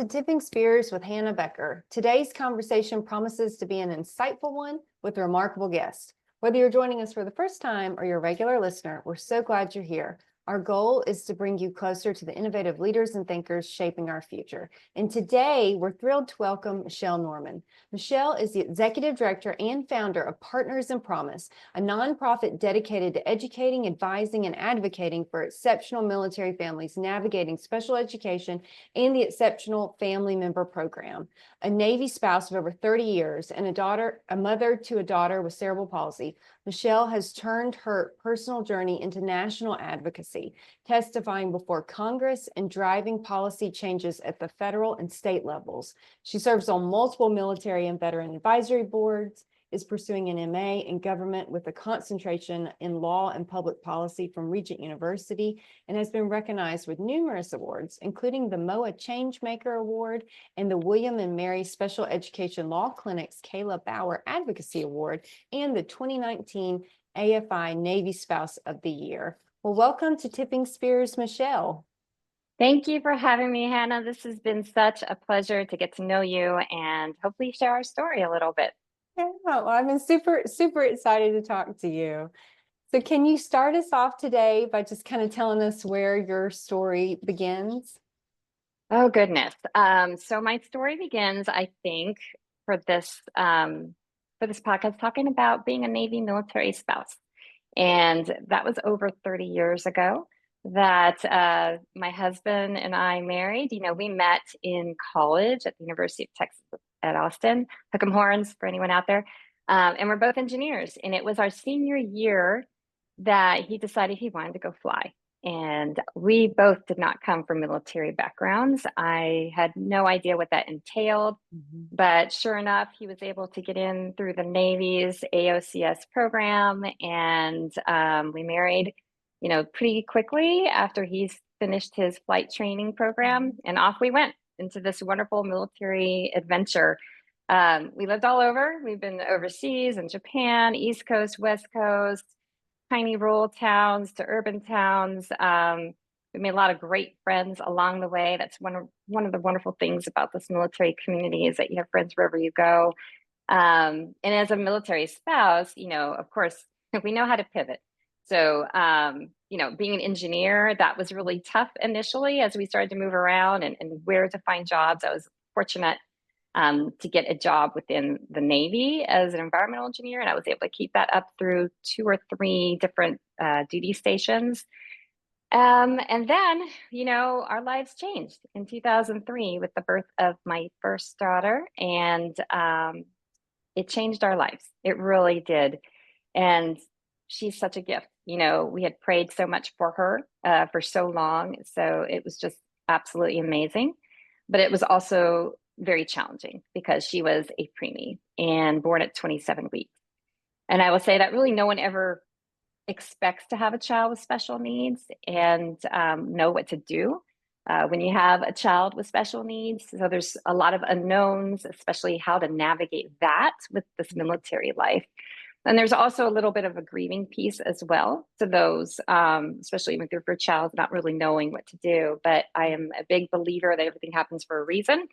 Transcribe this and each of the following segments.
to Tipping Spears with Hannah Becker. Today's conversation promises to be an insightful one with a remarkable guest. Whether you're joining us for the first time or you're a regular listener, we're so glad you're here. Our goal is to bring you closer to the innovative leaders and thinkers shaping our future. And today, we're thrilled to welcome Michelle Norman. Michelle is the executive director and founder of Partners in Promise, a nonprofit dedicated to educating, advising, and advocating for exceptional military families navigating special education and the Exceptional Family Member Program. A Navy spouse of over 30 years and a mother to a daughter with cerebral palsy, Michelle has turned her personal journey into national advocacy, testifying before Congress and driving policy changes at the federal and state levels. She serves on multiple military and veteran advisory boards, is pursuing an MA in government with a concentration in law and public policy from Regent University, and has been recognized with numerous awards, including the MOAA Changemaker Award and the William and Mary Special Education Law Clinic's Kayla Bower Advocacy Award and the 2019 AFI Navy Spouse of the Year. Well, welcome to Tipping Spears, Michelle. Thank you for having me, Hannah. This has been such a pleasure to get to know you and hopefully share our story a little bit. Yeah, well, I've been super excited to talk to you. So can you start us off today by just kind of telling us where your story begins? Oh, goodness. So my story begins, I think, for this podcast, talking about being a Navy military spouse. And that was over 30 years ago that my husband and I married. You know, we met in college at the University of Texas at Austin, Hook 'em Horns for anyone out there. And we're both engineers. And it was our senior year that he decided he wanted to go fly. And we both did not come from military backgrounds. I had no idea what that entailed, but sure enough, he was able to get in through the Navy's AOCS program, and we married, you know, pretty quickly after he's finished his flight training program, and off we went into this wonderful military adventure. We lived all over. We've been overseas in Japan, East Coast, West Coast, tiny rural towns to urban towns. We made a lot of great friends along the way. That's one of the wonderful things about this military community is that you have friends wherever you go. And as a military spouse, you know, of course, we know how to pivot. So, you know, being an engineer, that was really tough initially as we started to move around and where to find jobs. I was fortunate to get a job within the Navy as an environmental engineer. And I was able to keep that up through 2 or 3 different duty stations. And then, you know, our lives changed in 2003 with the birth of my first daughter. And it changed our lives. It really did. And she's such a gift. You know, we had prayed so much for her for so long. So it was just absolutely amazing. But it was also very challenging because she was a preemie and born at 27 weeks. And I will say that really no one ever expects to have a child with special needs and know what to do when you have a child with special needs. So there's a lot of unknowns, especially how to navigate that with this military life. And there's also a little bit of a grieving piece as well to those, especially with your first child not really knowing what to do. But I am a big believer that everything happens for a reason.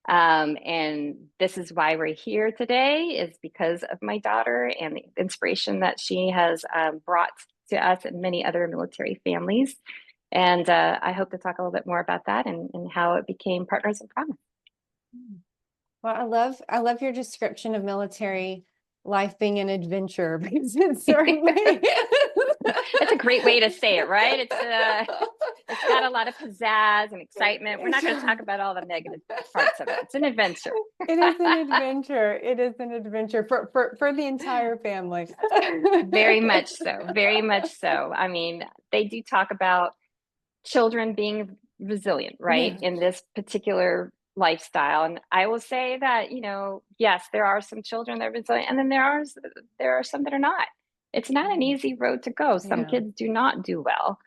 And this is why we're here today, is because of my daughter and the inspiration that she has brought to us and many other military families. And I hope to talk a little bit more about that and how it became Partners in Promise. Well, I love your description of military life being an adventure, because it's certainly That's a great way to say it, right? It's got a lot of pizzazz and excitement. We're not going to talk about all the negative parts of it. It's an adventure. It is an adventure. It is an adventure for the entire family. Very much so. Very much so. I mean, they do talk about children being resilient, right? Yeah. In this particular lifestyle. And I will say that, you know, yes, there are some children that are resilient, and then there are some that are not. It's not an easy road to go. Some kids do not do well.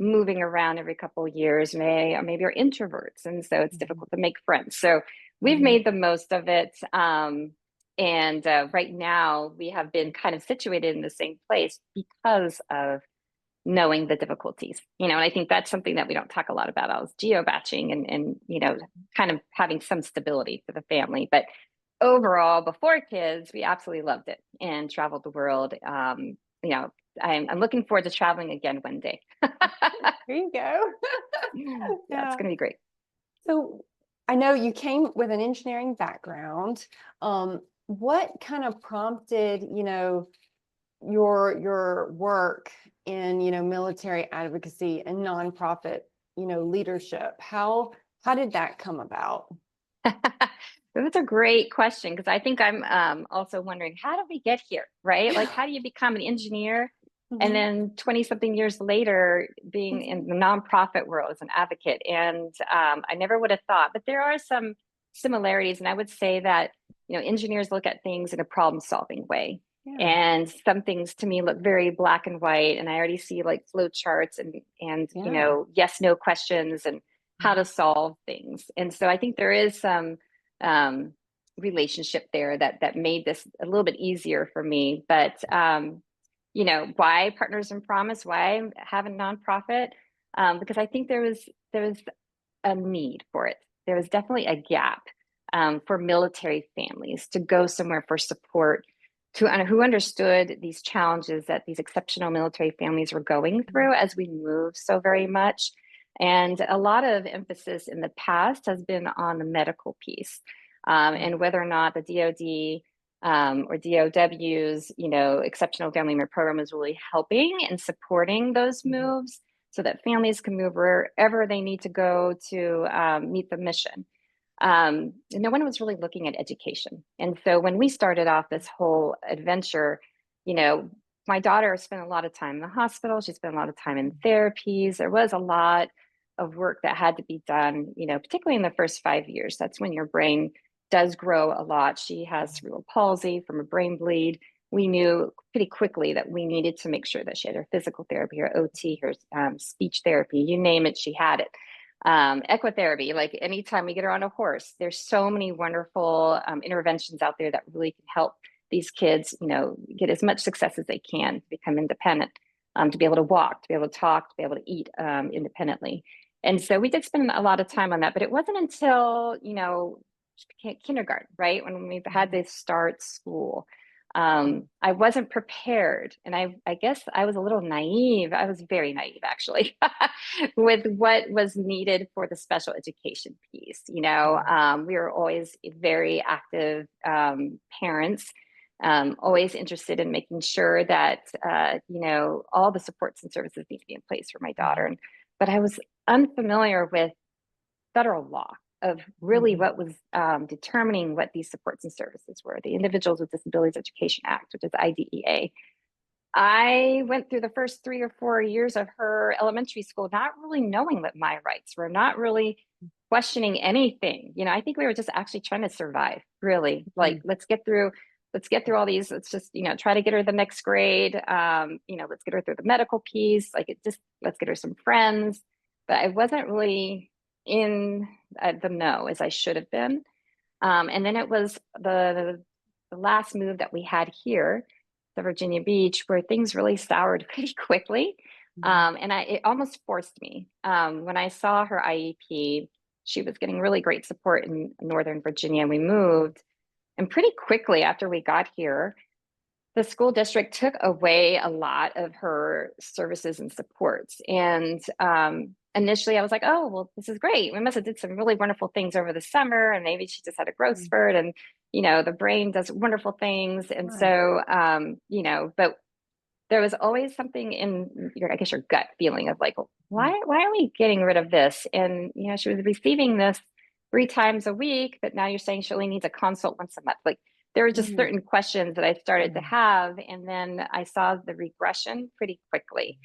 Moving around every couple of years, maybe are introverts, and so it's difficult to make friends. So we've made the most of it. And right now we have been kind of situated in the same place because of knowing the difficulties, and I think that's something that we don't talk a lot about is geo-batching and kind of having some stability for the family. But overall, before kids, we absolutely loved it and traveled the world. I'm looking forward to traveling again one day. Here you go. Yeah, it's Yeah. going to be great. So I know you came with an engineering background. What kind of prompted, your work in, military advocacy and nonprofit, leadership? How did that come about? That's a great question, because I think I'm also wondering, how did we get here, right? Like, how do you become an engineer and Mhm. then 20 something years later being in the nonprofit world as an advocate? And I never would have thought, but there are some similarities. And I would say that, engineers look at things in a problem solving way. Yeah. And some things to me look very black and white. And I already see like flow charts and Yeah. yes, no questions and how to solve things. And so I think there is some relationship there that made this a little bit easier for me. But why Partners in Promise? Why have a nonprofit? Because I think there was a need for it. There was definitely a gap for military families to go somewhere for support, who understood these challenges that these exceptional military families were going through as we move so very much. And a lot of emphasis in the past has been on the medical piece, and whether or not the DoD or DOW's, exceptional family member program is really helping and supporting those moves so that families can move wherever they need to go to meet the mission. No one was really looking at education. And so when we started off this whole adventure, my daughter spent a lot of time in the hospital. She spent a lot of time in therapies. There was a lot of work that had to be done, particularly in the first 5 years. That's when your brain does grow a lot. She has cerebral palsy from a brain bleed. We knew pretty quickly that we needed to make sure that she had her physical therapy, her OT, her speech therapy, you name it, she had it. Equitherapy, like anytime we get her on a horse, there's so many wonderful interventions out there that really can help these kids, get as much success as they can to become independent, to be able to walk, to be able to talk, to be able to eat independently. And so we did spend a lot of time on that, but it wasn't until, kindergarten, right? When we had to start school. I wasn't prepared. And I guess I was a little naive. I was very naive, actually, with what was needed for the special education piece. We were always very active parents, always interested in making sure that, all the supports and services need to be in place for my daughter. But I was unfamiliar with federal law of really what was determining what these supports and services were, the Individuals with Disabilities Education Act, which is IDEA. I went through the first 3 or 4 years of her elementary school not really knowing what my rights were, not really questioning anything. I think we were just actually trying to survive, really. Like, let's get through all these. Let's just, try to get her the next grade. Let's get her through the medical piece. Let's get her some friends. But I wasn't really in the know as I should have been. And then it was the last move that we had here to Virginia Beach, where things really soured pretty quickly. And it almost forced me. When I saw her IEP, she was getting really great support in Northern Virginia. We moved, and pretty quickly after we got here, the school district took away a lot of her services and supports. And initially I was like, oh, well, this is great. We must have did some really wonderful things over the summer, and maybe she just had a growth spurt, and, the brain does wonderful things. And so, but there was always something in I guess your gut feeling of like, why are we getting rid of this? And, she was receiving this 3 times a week, but now you're saying she only needs a consult once a month. Like, there were just certain questions that I started to have. And then I saw the regression pretty quickly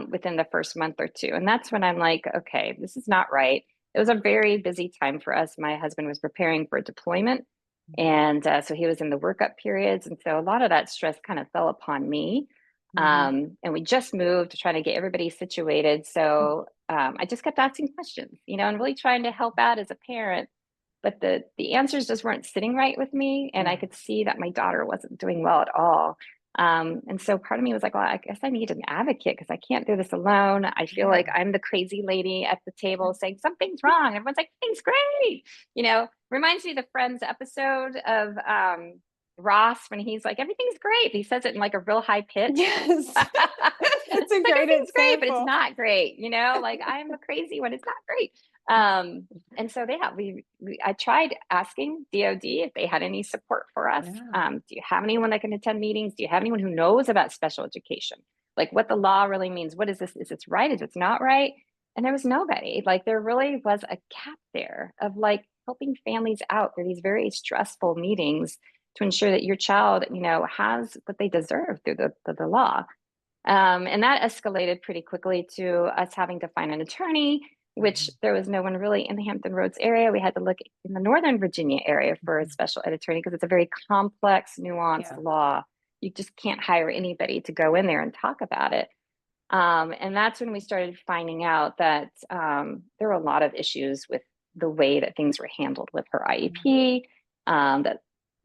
within the first month or 2. And that's when I'm like, okay, this is not right. It was a very busy time for us. My husband was preparing for deployment. And so he was in the workup periods. And so a lot of that stress kind of fell upon me. And we just moved to try to get everybody situated. So I just kept asking questions, and really trying to help out as a parent. But the answers just weren't sitting right with me. And I could see that my daughter wasn't doing well at all. And so part of me was like, well, I guess I need an advocate because I can't do this alone. I feel like I'm the crazy lady at the table saying something's wrong. Everyone's like, things great. Reminds me of the Friends episode of Ross when he's like, everything's great. He says it in like a real high pitch. Yes. That's a like, great everything's great, but it's example. not great. Like I'm the crazy one. It's not great. And so I tried asking DOD if they had any support for us. Yeah. Do you have anyone that can attend meetings? Do you have anyone who knows about special education? Like what the law really means? What is this? Is this right? Is it not right? And there was nobody. Like there really was a gap there of like helping families out through these very stressful meetings to ensure that your child, has what they deserve through the law. And that escalated pretty quickly to us having to find an attorney, which there was no one really in the Hampton Roads area. We had to look in the Northern Virginia area for a special ed attorney because it's a very complex, nuanced law. You just can't hire anybody to go in there and talk about it. And that's when we started finding out that there were a lot of issues with the way that things were handled with her IEP, that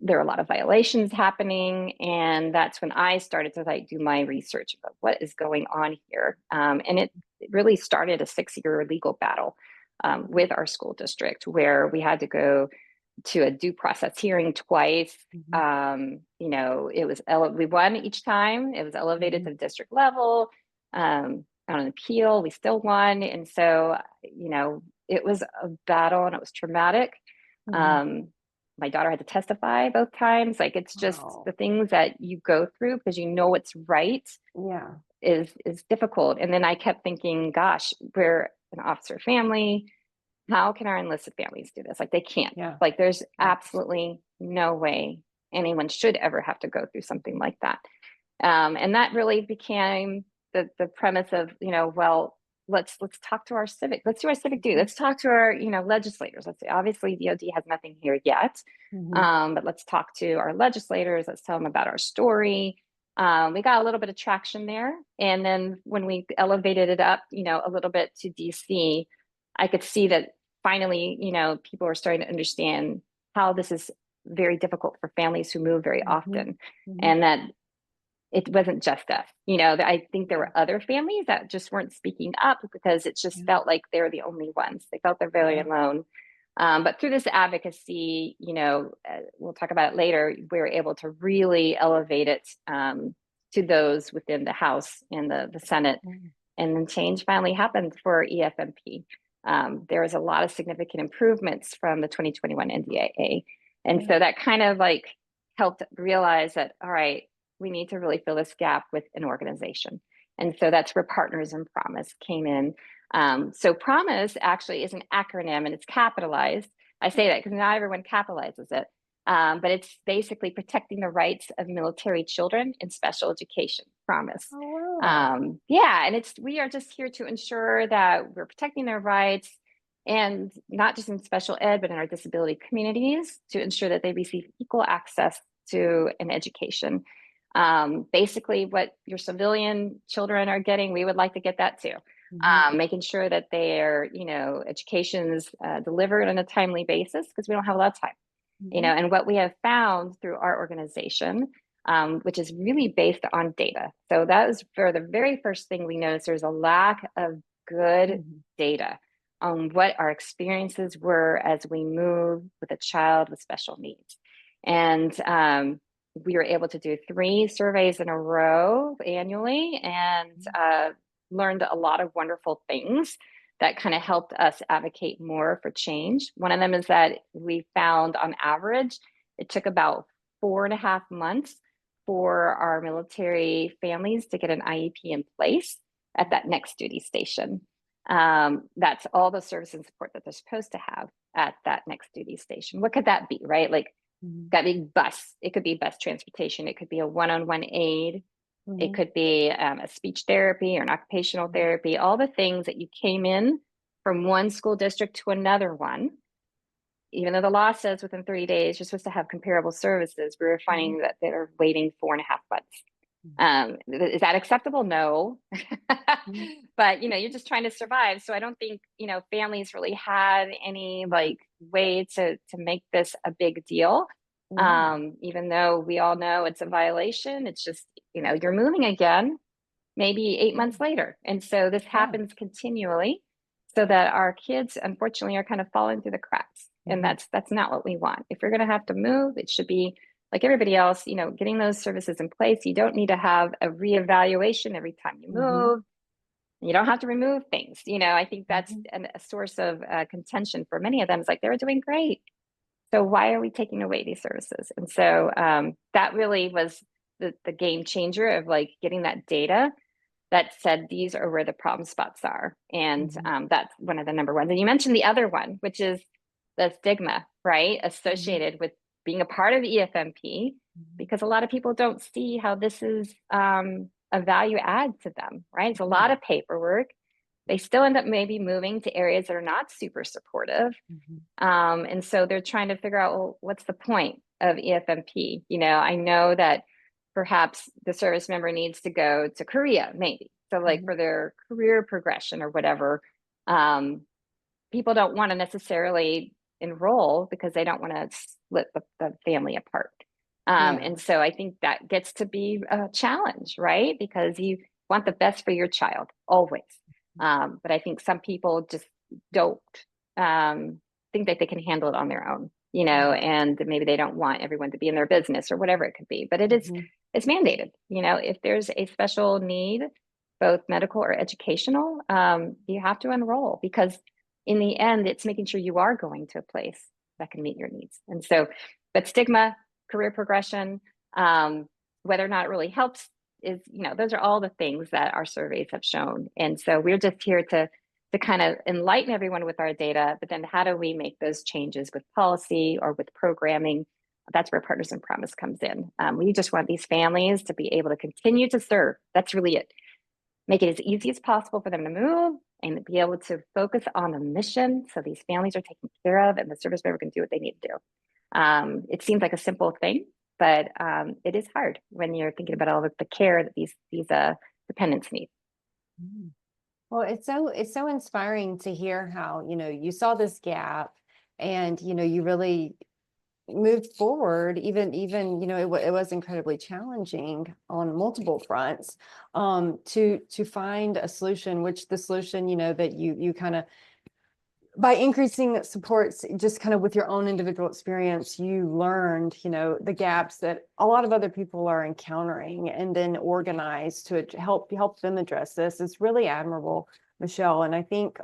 there are a lot of violations happening. And that's when I started to do my research about what is going on here. And it really started a 6-year legal battle with our school district where we had to go to a due process hearing twice. It was we won each time. It was elevated to the district level. On an appeal, we still won. And so, it was a battle and it was traumatic. My daughter had to testify both times. Like it's just the things that you go through because what's right is difficult. And then I kept thinking, gosh, we're an officer family. How can our enlisted families do this? Like they can't. Like there's absolutely no way anyone should ever have to go through something like that. And that really became the premise of, well, let's talk to our civic. Let's do our civic duty. Let's talk to our, legislators. Let's say, obviously DOD has nothing here yet, but let's talk to our legislators. Let's tell them about our story. We got a little bit of traction there. And then when we elevated it up, a little bit to DC, I could see that finally, people are starting to understand how this is very difficult for families who move very often, and that it wasn't just us. I think there were other families that just weren't speaking up because it just felt like they were the only ones. They felt they're very alone. But through this advocacy, we'll talk about it later, we were able to really elevate it to those within the House and the Senate. And then change finally happened for EFMP. There was a lot of significant improvements from the 2021 NDAA. And so that kind of helped realize that, all right, we need to really fill this gap with an organization. And so that's where Partners in Promise came in. So Promise actually is an acronym and it's capitalized. I say that because not everyone capitalizes it, but it's basically protecting the rights of military children in special education. Promise. Oh, wow. And we are just here to ensure that we're protecting their rights, and not just in special ed, but in our disability communities, to ensure that they receive equal access to an education. Basically what your civilian children are getting, we would like to get that too. Making sure that their, education is delivered on a timely basis because we don't have a lot of time, and what we have found through our organization, which is really based on data. So that is for the very first thing we noticed, there's a lack of good data on what our experiences were as we move with a child with special needs. And we were able to do 3 surveys in a row annually and learned a lot of wonderful things that kind of helped us advocate more for change. One of them is that we found on average, it took about 4.5 months for our military families to get an IEP in place at that next duty station. That's all the service and support that they're supposed to have at that next duty station. What could that be, right? Like that big bus. It could be bus transportation. It could be a one-on-one aid. It could be a speech therapy or an occupational therapy, all the things that you came in from one school district to another one. Even though the law says within 30 days, you're supposed to have comparable services, we were finding that they're waiting 4.5 months. Is that acceptable? No. But, you're just trying to survive. So I don't think, families really had any way to make this a big deal. Yeah. Even though we all know it's a violation, it's just, you're moving again, maybe 8 months later. And so this Yeah. happens continually, so that our kids, unfortunately, are kind of falling through the cracks. And that's not what we want. If you're going to have to move, it should be like everybody else, getting those services in place. You don't need to have a reevaluation every time you move. You don't have to remove things. I think that's a source of contention for many of them. It's like, they were doing great, so why are we taking away these services? And so that really was the game changer of like getting that data that said these are where the problem spots are. And that's one of the number ones. And you mentioned the other one, which is the stigma, right, associated with being a part of EFMP, because a lot of people don't see how this is a value add to them, right? It's a lot of paperwork. They still end up maybe moving to areas that are not super supportive. And so they're trying to figure out, well, what's the point of EFMP? I know that perhaps the service member needs to go to Korea, maybe. So like for their career progression or whatever, people don't want to necessarily enroll because they don't want to split the family apart. And so I think that gets to be a challenge, right? Because you want the best for your child always. But I think some people just don't think that they can handle it on their own, and maybe they don't want everyone to be in their business or whatever it could be. But it's mandated. If there's a special need, both medical or educational, you have to enroll, because in the end, it's making sure you are going to a place that can meet your needs. And so, but stigma, career progression, whether or not it really helps is, those are all the things that our surveys have shown. And so we're just here to kind of enlighten everyone with our data, but then how do we make those changes with policy or with programming? That's where Partners in Promise comes in. We just want these families to be able to continue to serve. That's really it. Make it as easy as possible for them to move and be able to focus on the mission, so these families are taken care of and the service member can do what they need to do. It seems like a simple thing, but it is hard when you're thinking about all of the care that these dependents need. Well, it's so inspiring to hear how, you saw this gap and, you really moved forward, even, it was incredibly challenging on multiple fronts, to find a solution, which the solution, that you kind of, by increasing supports, just kind of with your own individual experience, you learned, the gaps that a lot of other people are encountering, and then organized to help them address this. It's really admirable, Michelle. And I think,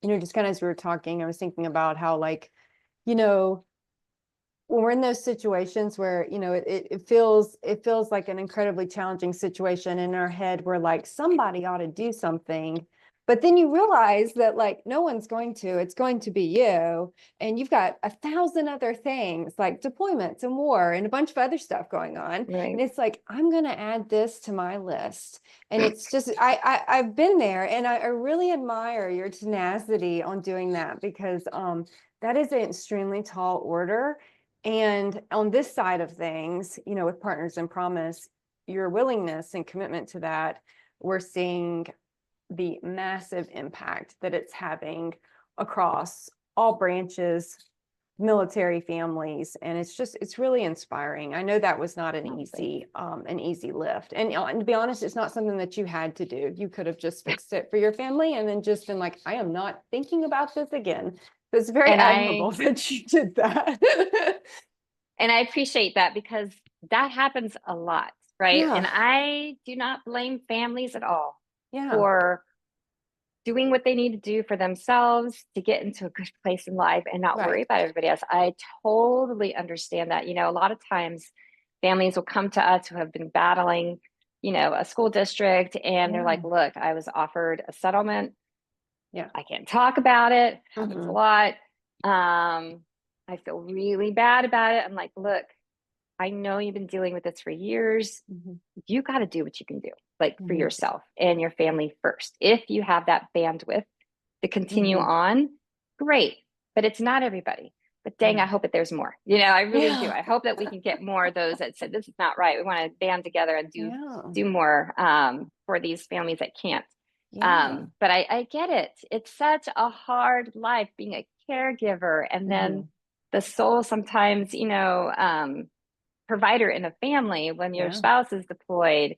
just kind of as we were talking, I was thinking about how, like, when we're in those situations where, it feels like an incredibly challenging situation in our head, we're like, somebody ought to do something. But then you realize that, like, no one's going to, it's going to be you. And you've got 1,000 other things like deployments and war and a bunch of other stuff going on. Right. And it's like, I'm going to add this to my list. And it's just, I've been there, and I really admire your tenacity on doing that, because that is an extremely tall order. And on this side of things, with Partners in Promise, your willingness and commitment to that, we're seeing the massive impact that it's having across all branches, military families. And it's really inspiring. I know that was not an easy lift. And, and to be honest, it's not something that you had to do. You could have just fixed it for your family and then just been like, I am not thinking about this again. It's very admirable that you did that. And I appreciate that, because that happens a lot, right? Yeah. And I do not blame families at all Yeah. for doing what they need to do for themselves to get into a good place in life and not worry about everybody else. I totally understand that. A lot of times families will come to us who have been battling, a school district, and they're like, look, I was offered a settlement. Yeah. I can't talk about it. Happens a lot. I feel really bad about it. I'm like, look, I know you've been dealing with this for years. You got to do what you can do, like for yourself and your family first. If you have that bandwidth to continue on, great. But it's not everybody. But dang, I hope that there's more. I really do. I hope that we can get more of those that said, this is not right. We want to band together and do more for these families that can't. But I get it. It's such a hard life being a caregiver, and then the sole sometimes, provider in a family when your Yeah. spouse is deployed,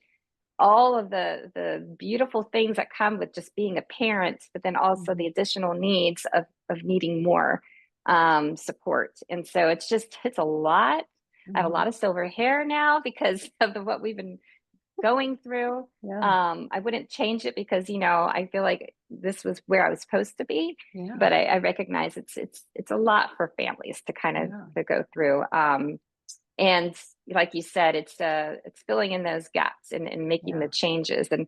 all of the beautiful things that come with just being a parent, but then also the additional needs of needing more support. And so it's a lot. I have a lot of silver hair now because of what we've been going through. Yeah. I wouldn't change it because, I feel like this was where I was supposed to be, Yeah. but I recognize it's a lot for families to kind of to go through. And like you said, it's filling in those gaps and making the changes. And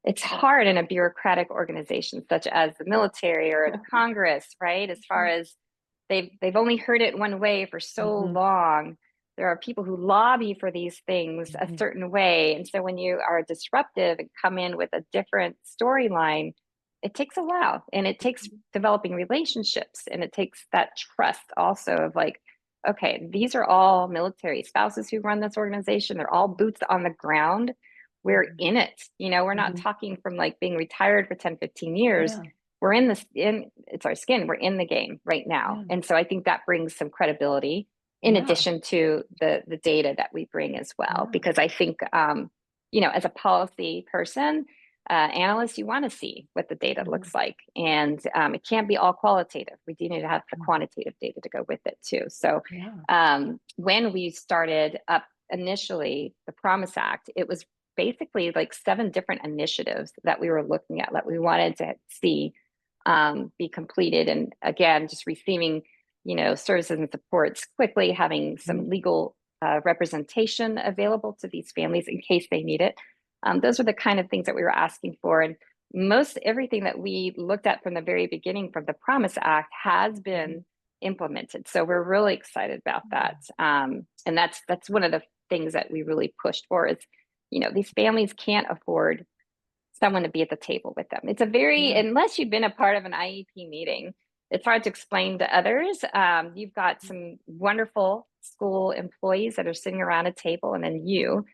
it's hard in a bureaucratic organization such as the military or the Congress, right? As far as they've only heard it one way for so long. There are people who lobby for these things a certain way. And so when you are disruptive and come in with a different storyline, it takes a while, and it takes developing relationships, and it takes that trust also of like, okay, these are all military spouses who run this organization. They're all boots on the ground. We're in it. We're not talking from like being retired for 10, 15 years. We're it's our skin. We're in the game right now. And so I think that brings some credibility in addition to the data that we bring as well. Because I think, as a policy person, analysts, you want to see what the data looks like. And it can't be all qualitative. We do need to have the quantitative data to go with it too. So when we started up initially the Promise Act, it was basically like 7 different initiatives that we were looking at that we wanted to see be completed. And again, just receiving, services and supports quickly, having some legal representation available to these families in case they need it. Those are the kind of things that we were asking for. And most everything that we looked at from the very beginning from the Promise Act has been implemented. So we're really excited about that. And that's one of the things that we really pushed for is, these families can't afford someone to be at the table with them. It's a very, unless you've been a part of an IEP meeting, it's hard to explain to others. You've got some wonderful school employees that are sitting around a table, and then you,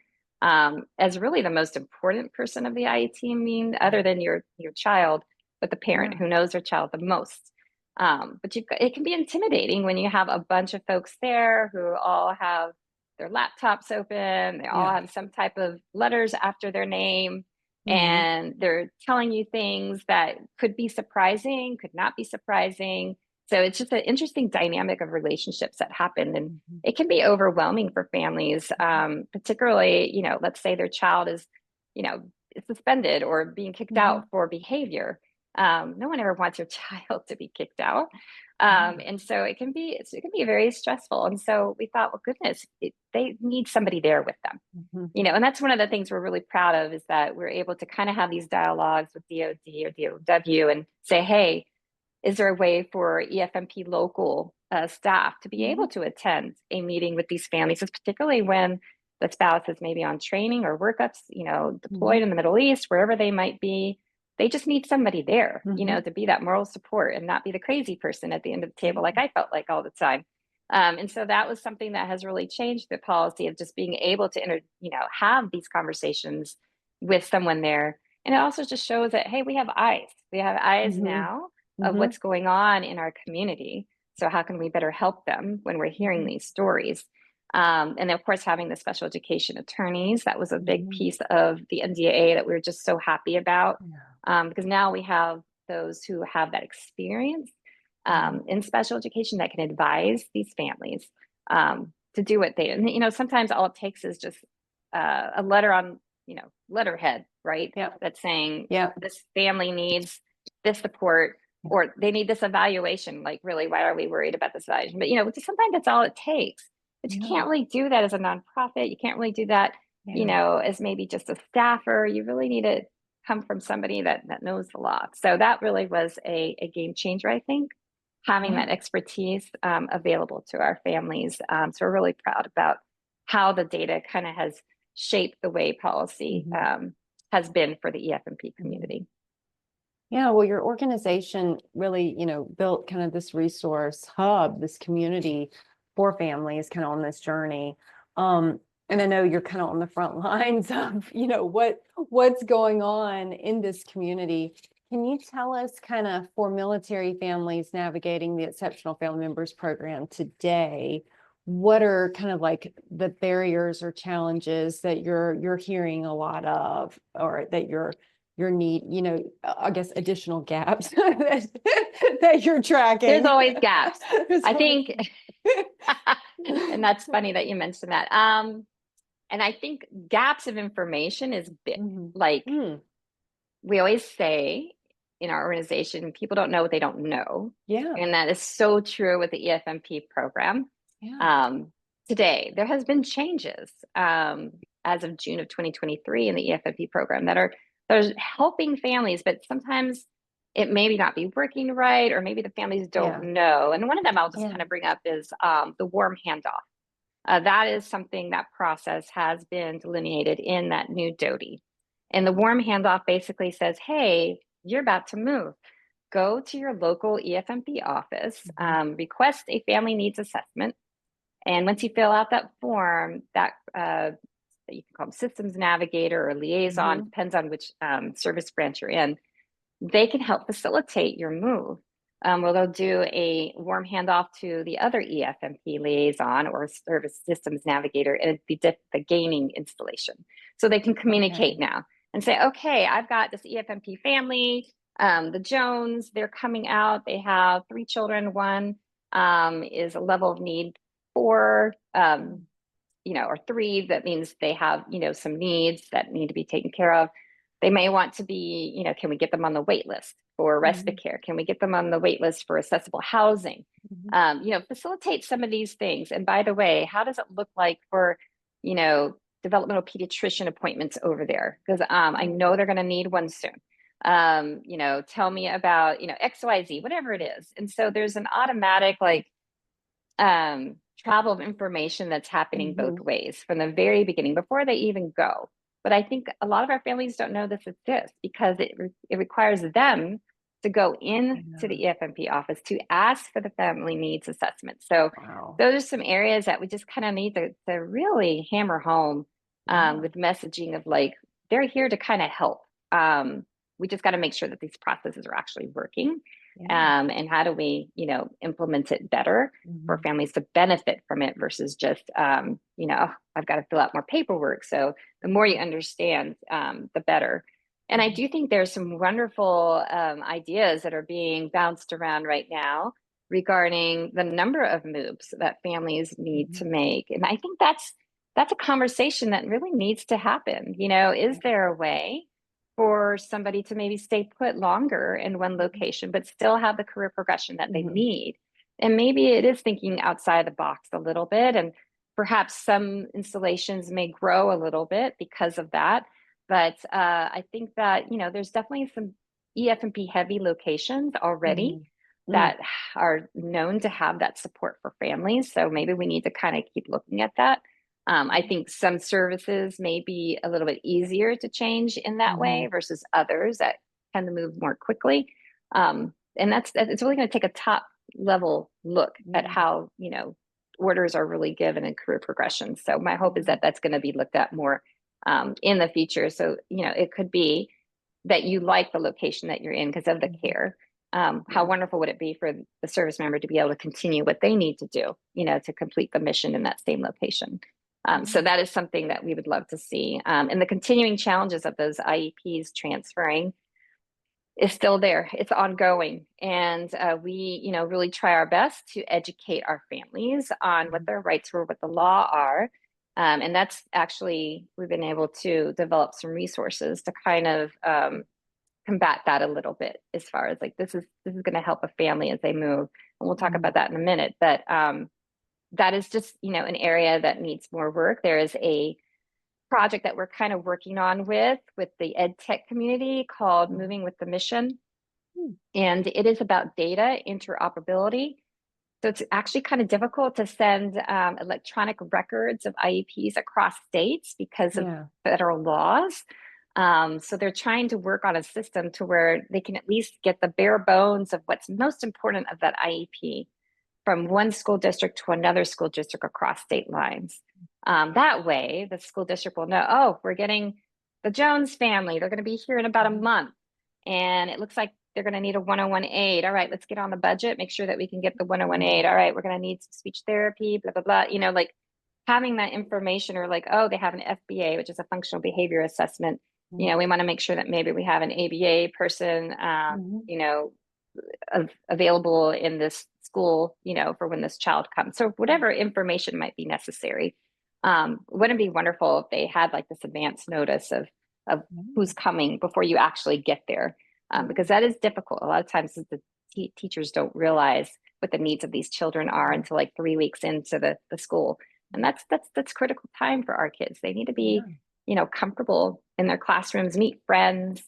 as really the most important person of the IEP meeting, other than your child, but the parent who knows their child the most. But it can be intimidating when you have a bunch of folks there who all have their laptops open. They all have some type of letters after their name. And they're telling you things that could be surprising, could not be surprising. So it's just an interesting dynamic of relationships that happen. And it can be overwhelming for families, particularly, let's say their child is, suspended or being kicked out for behavior. No one ever wants your child to be kicked out. And so it can be very stressful. And so we thought, well, goodness, they need somebody there with them, and that's one of the things we're really proud of, is that we're able to kind of have these dialogues with DOD or DOW and say, hey, is there a way for EFMP local staff to be able to attend a meeting with these families, particularly when the spouse is maybe on training or workups, deployed in the Middle East, wherever they might be. They just need somebody there, to be that moral support and not be the crazy person at the end of the table, like I felt like all the time. And so that was something that has really changed the policy of just being able to, have these conversations with someone there. And it also just shows that, hey, we have eyes. We have eyes now of what's going on in our community. So how can we better help them when we're hearing these stories? And then, of course, having the special education attorneys, that was a big piece of the NDAA that we were just so happy about, because now we have those who have that experience in special education that can advise these families to do what they, and sometimes all it takes is just a letter on, letterhead, right? That's saying this family needs this support, or they need this evaluation. Like, really, why are we worried about this evaluation? But sometimes that's all it takes. But you can't really do that as a nonprofit. You can't really do that, as maybe just a staffer. You really need to come from somebody that knows the law. So that really was a game changer, I think, having that expertise available to our families. So we're really proud about how the data kind of has shaped the way policy has been for the EFMP community. Yeah, well, your organization really, built kind of this resource hub, this community for families kind of on this journey. And I know you're kind of on the front lines of, what's going on in this community. Can you tell us kind of for military families navigating the Exceptional Family Members Program today, what are kind of like the barriers or challenges that you're hearing a lot of, or that your need, I guess additional gaps that you're tracking? There's always gaps. There's I always- think, and that's funny that you mentioned that. And I think gaps of information is big. Mhm. Like Mm, we always say in our organization, people don't know what they don't know. yeah, And that is so true with the EFMP program. yeah. Today, there has been changes as of June of 2023 in the EFMP program that are helping families, but sometimes it maybe not be working right, or maybe the families don't Yeah. know. And one of them I'll just Yeah. kind of bring up is the warm handoff. That is something that process has been delineated in that new DOTI. And the warm handoff basically says, hey, you're about to move. Go to your local EFMP office, request a family needs assessment. And once you fill out that form, that you can call them systems navigator or liaison, depends on which service branch you're in, they can help facilitate your move. Well, they'll do a warm handoff to the other EFMP liaison or service systems navigator and the gaming installation. So they can communicate now and say, okay, I've got this EFMP family, the Jones, they're coming out. They have 3 children. One is a level of need 4, or 3. That means they have, some needs that need to be taken care of. They may want to be, can we get them on the wait list for respite care? Can we get them on the wait list for accessible housing? Facilitate some of these things. And by the way, how does it look like for, developmental pediatrician appointments over there? Because I know they're going to need one soon. Tell me about, XYZ, whatever it is. And so there's an automatic travel of information that's happening both ways from the very beginning before they even go. But I think a lot of our families don't know this exists because it requires them to go into the EFMP office to ask for the family needs assessment. So those are some areas that we just kind of need to really hammer home with messaging of they're here to kind of help. We just got to make sure that these processes are actually working. And how do we, implement it better for families to benefit from it versus just, I've got to fill out more paperwork. So the more you understand, the better. And I do think there's some wonderful ideas that are being bounced around right now regarding the number of moves that families need to make. And I think that's a conversation that really needs to happen. Is there a way for somebody to maybe stay put longer in one location, but still have the career progression that they need? And maybe it is thinking outside the box a little bit. And perhaps some installations may grow a little bit because of that. But I think that, there's definitely some EFMP heavy locations already that are known to have that support for families. So maybe we need to kind of keep looking at that. I think some services may be a little bit easier to change in that way versus others that tend to move more quickly. And it's really going to take a top level look at how, orders are really given in career progression. So my hope is that that's going to be looked at more in the future. So, it could be that you like the location that you're in because of the care. How wonderful would it be for the service member to be able to continue what they need to do, to complete the mission in that same location? So that is something that we would love to see. And the continuing challenges of those IEPs transferring is still there. It's ongoing. And we, really try our best to educate our families on what their rights were, what the law are. And that's actually, we've been able to develop some resources to kind of combat that a little bit as far as this is going to help a family as they move. And we'll talk about that in a minute. But that is just, an area that needs more work. There is a project that we're kind of working on with the ed tech community called Moving with the Mission. And it is about data interoperability. So it's actually kind of difficult to send electronic records of IEPs across states because of federal laws. So they're trying to work on a system to where they can at least get the bare bones of what's most important of that IEP from one school district to another school district across state lines. That way, the school district will know, oh, we're getting the Jones family. They're going to be here in about a month. and it looks like they're going to need a 101 aid. All right, let's get on the budget, make sure that we can get the 101 aid. All right, we're going to need some speech therapy, blah, blah, blah. Like having that information, or like, oh, they have an FBA, which is a functional behavior assessment. We want to make sure that maybe we have an ABA person, available in this school, for when this child comes. So whatever information might be necessary. Wouldn't it be wonderful if they had like this advance notice of who's coming before you actually get there? Because that is difficult. A lot of times the teachers don't realize what the needs of these children are until like 3 weeks into the school. And that's critical time for our kids. They need to be, comfortable in their classrooms, meet friends,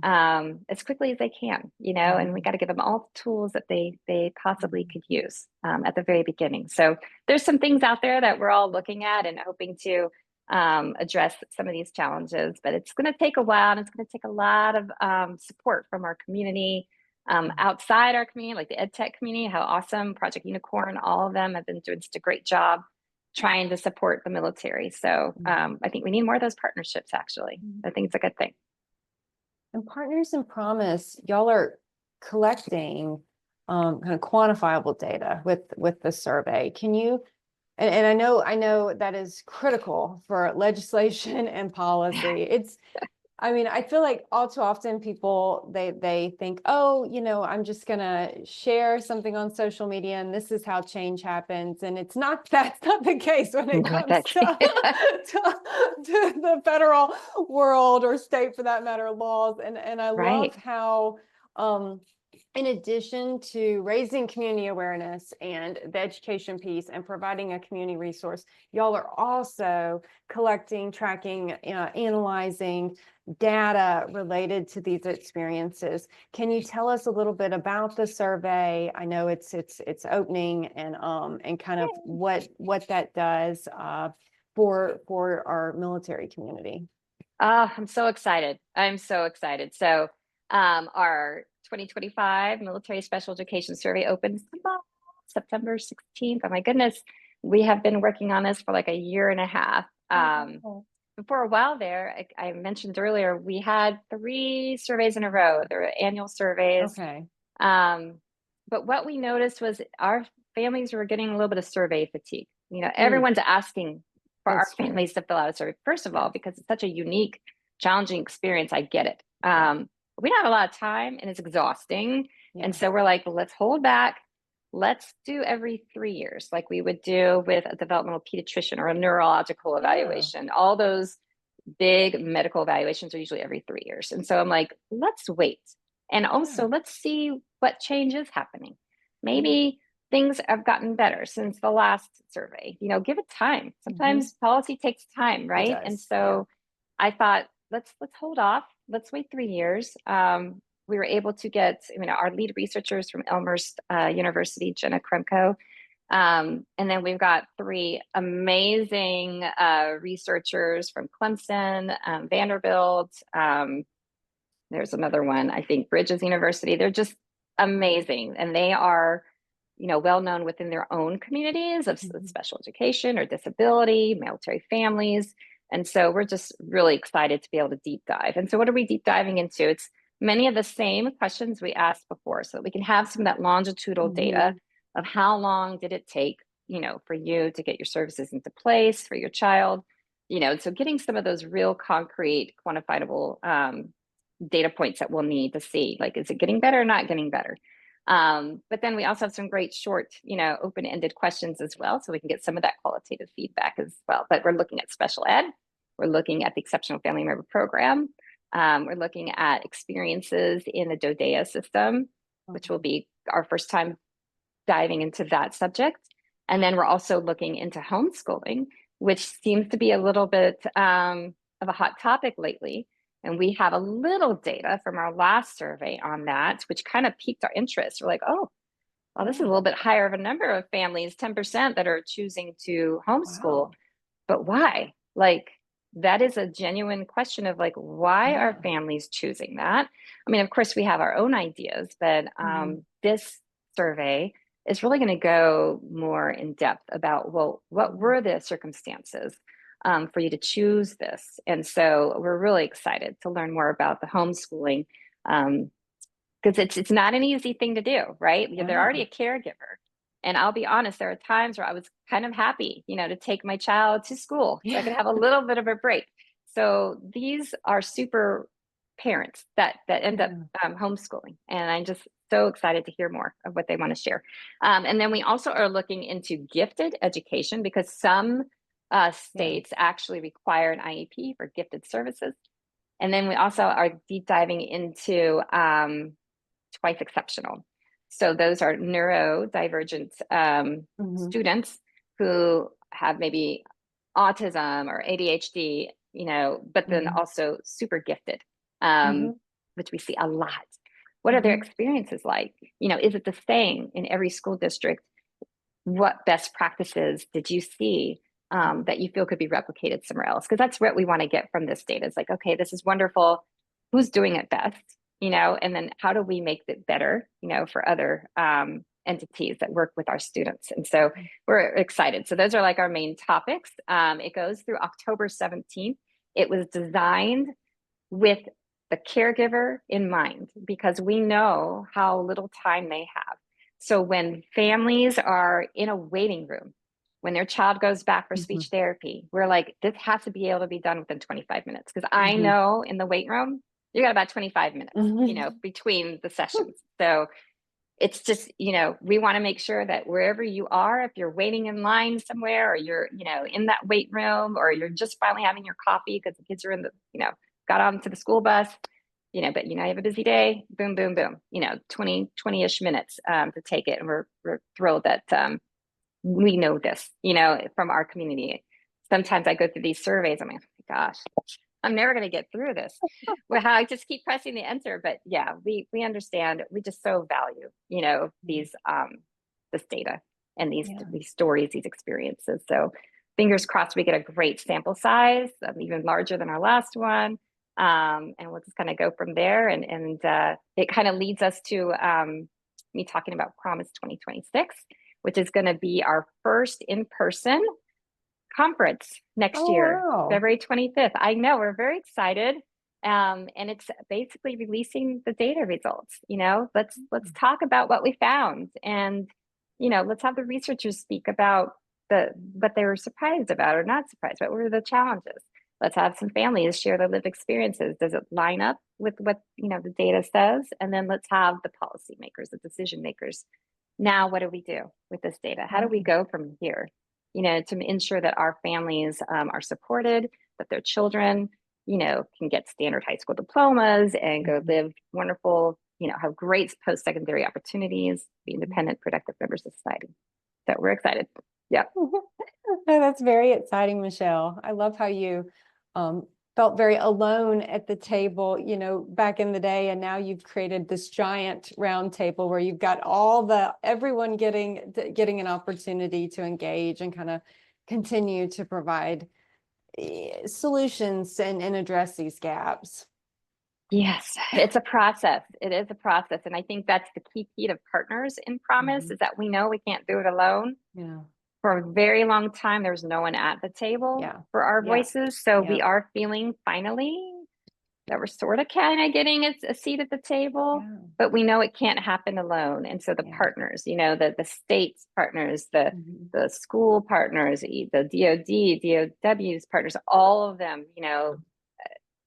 as quickly as they can, and we got to give them all the tools that they possibly could use at the very beginning. So there's some things out there that we're all looking at and hoping to address some of these challenges, but it's going to take a while, and it's going to take a lot of support from our community, outside our community, like the ed tech community. How awesome Project Unicorn, all of them have been doing such a great job trying to support the military. So I think we need more of those partnerships, actually. I think it's a good thing. And Partners in Promise, y'all are collecting kind of quantifiable data with the survey. Can you, and I know that is critical for legislation and policy. I feel like all too often people, they think, oh, I'm just gonna share something on social media and this is how change happens. And that's not the case when it comes to the federal world, or state for that matter, laws. And I love how, in addition to raising community awareness and the education piece and providing a community resource, y'all are also collecting, tracking, analyzing data related to these experiences. Can you tell us a little bit about the survey? I know it's opening, and kind of what that does for our military community. I'm so excited. So our 2025 Military Special Education Survey opens September 16th. Oh my goodness. We have been working on this for like a year and a half. For a while there, I mentioned earlier, we had 3 surveys in a row. There were annual surveys. Okay. But what we noticed was our families were getting a little bit of survey fatigue. Everyone's asking for our families to fill out a survey. First of all, because it's such a unique, challenging experience, I get it. We don't have a lot of time, and it's exhausting. And so we're like, let's hold back. Let's do every 3 years, like we would do with a developmental pediatrician or a neurological evaluation. All those big medical evaluations are usually every 3 years. And so I'm like, let's wait. And also let's see what change is happening. Maybe things have gotten better since the last survey. Give it time. Sometimes policy takes time, right? And so I thought, let's hold off. Let's wait 3 years. We were able to get, our lead researchers from Elmhurst University, Jenna Kremko. And then we've got 3 amazing researchers from Clemson, Vanderbilt. There's another one, I think Bridges University. They're just amazing. And they are, well known within their own communities of special education or disability, military families. And so we're just really excited to be able to deep dive. And so what are we deep diving into? It's many of the same questions we asked before, so that we can have some of that longitudinal data of how long did it take, for you to get your services into place for your child, so getting some of those real concrete, quantifiable data points that we'll need to see, like, is it getting better or not getting better? But then we also have some great short, open-ended questions as well, so we can get some of that qualitative feedback as well. But we're looking at special ed, we're looking at the Exceptional Family Member Program, we're looking at experiences in the DODEA system, which will be our first time diving into that subject. And then we're also looking into homeschooling, which seems to be a little bit of a hot topic lately. And we have a little data from our last survey on that, which kind of piqued our interest. We're like, oh, well, this is a little bit higher of a number of families, 10% that are choosing to homeschool. But why? Like, that is a genuine question of like, why are families choosing that? I mean, of course, we have our own ideas, but this survey is really going to go more in depth about, well, what were the circumstances for you to choose this? And so we're really excited to learn more about the homeschooling Because it's not an easy thing to do, right? They're already Yeah. a caregiver. And I'll be honest, there are times where I was kind of happy, to take my child to school so I could Yeah. have a little bit of a break. So these are super parents that end up homeschooling. And I'm just so excited to hear more of what they want to share. And then we also are looking into gifted education because some states actually require an IEP for gifted services. And then we also are deep diving into twice exceptional. So those are neurodivergent students who have maybe autism or ADHD, but then also super gifted, which we see a lot. What are their experiences like? Is it the same in every school district? What best practices did you see that you feel could be replicated somewhere else? Because that's what we want to get from this data. It's like, okay, this is wonderful. Who's doing it best? And then how do we make it better, for other entities that work with our students? And so we're excited. So those are like our main topics. It goes through October 17th. It was designed with the caregiver in mind because we know how little time they have. So when families are in a waiting room, when their child goes back for speech therapy, we're like, this has to be able to be done within 25 minutes. Because I know in the wait room, you got about 25 minutes, between the sessions. So it's just, we want to make sure that wherever you are, if you're waiting in line somewhere or you're, in that wait room or you're just finally having your coffee because the kids are in the, got onto the school bus, but you have a busy day, boom, boom, boom, 20-ish minutes to take it. And we're thrilled that we know this, from our community. Sometimes I go through these surveys, I'm like, oh my gosh, I'm never going to get through this. Well, I just keep pressing the enter. But yeah, we understand. We just so value, these this data and these stories, these experiences. So fingers crossed we get a great sample size, even larger than our last one. And we'll just kind of go from there. And it kind of leads us to me talking about Promise 2026, which is going to be our first in-person conference next year, wow. February 25th. I know, we're very excited. And it's basically releasing the data results. Let's talk about what we found, and let's have the researchers speak about what they were surprised about or not surprised. What were the challenges? Let's have some families share their lived experiences. Does it line up with what the data says? And then let's have the policymakers, the decision makers. Now, what do we do with this data? How do we go from here? To ensure that our families are supported, that their children, can get standard high school diplomas and go live wonderful, have great post-secondary opportunities, be independent, productive members of society. So we're excited. Yeah. That's very exciting, Michelle. I love how you felt very alone at the table, back in the day, and now you've created this giant round table where you've got everyone getting an opportunity to engage and kind of continue to provide solutions and address these gaps. Yes, it's a process. It is a process. And I think that's the key of partners in Promise is that we know we can't do it alone. Yeah. For a very long time, there was no one at the table for our voices. So we are feeling finally that we're sort of kind of getting a seat at the table, but we know it can't happen alone. And so the partners, the state's partners, the school partners, the DOD, DOW's partners, all of them,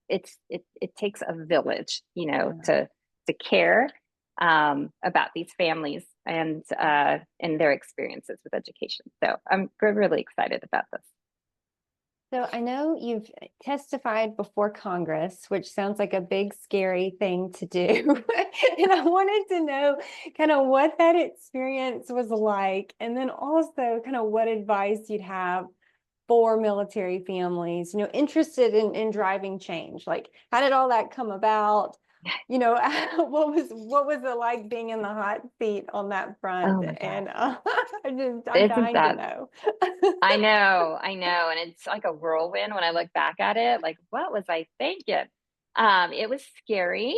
it takes a village, to care about these families and their experiences with education. So I'm really excited about this. So I know you've testified before Congress, which sounds like a big, scary thing to do. And I wanted to know kind of what that experience was like, and then also kind of what advice you'd have for military families, interested in driving change. Like, how did all that come about? What was it like being in the hot seat on that front? Oh my God. And I'm dying to know. I know. And it's like a whirlwind when I look back at it, like, what was I thinking? It was scary.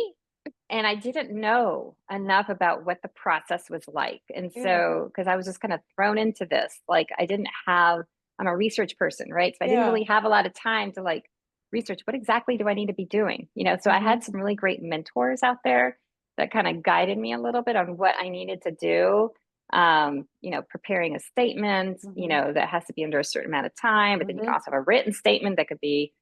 And I didn't know enough about what the process was like. And so, because I was just kind of thrown into this, like I'm a research person, right? So I didn't really have a lot of time to research, what exactly do I need to be doing? So I had some really great mentors out there that kind of guided me a little bit on what I needed to do. Preparing a statement, that has to be under a certain amount of time, but then you can also have a written statement that could be,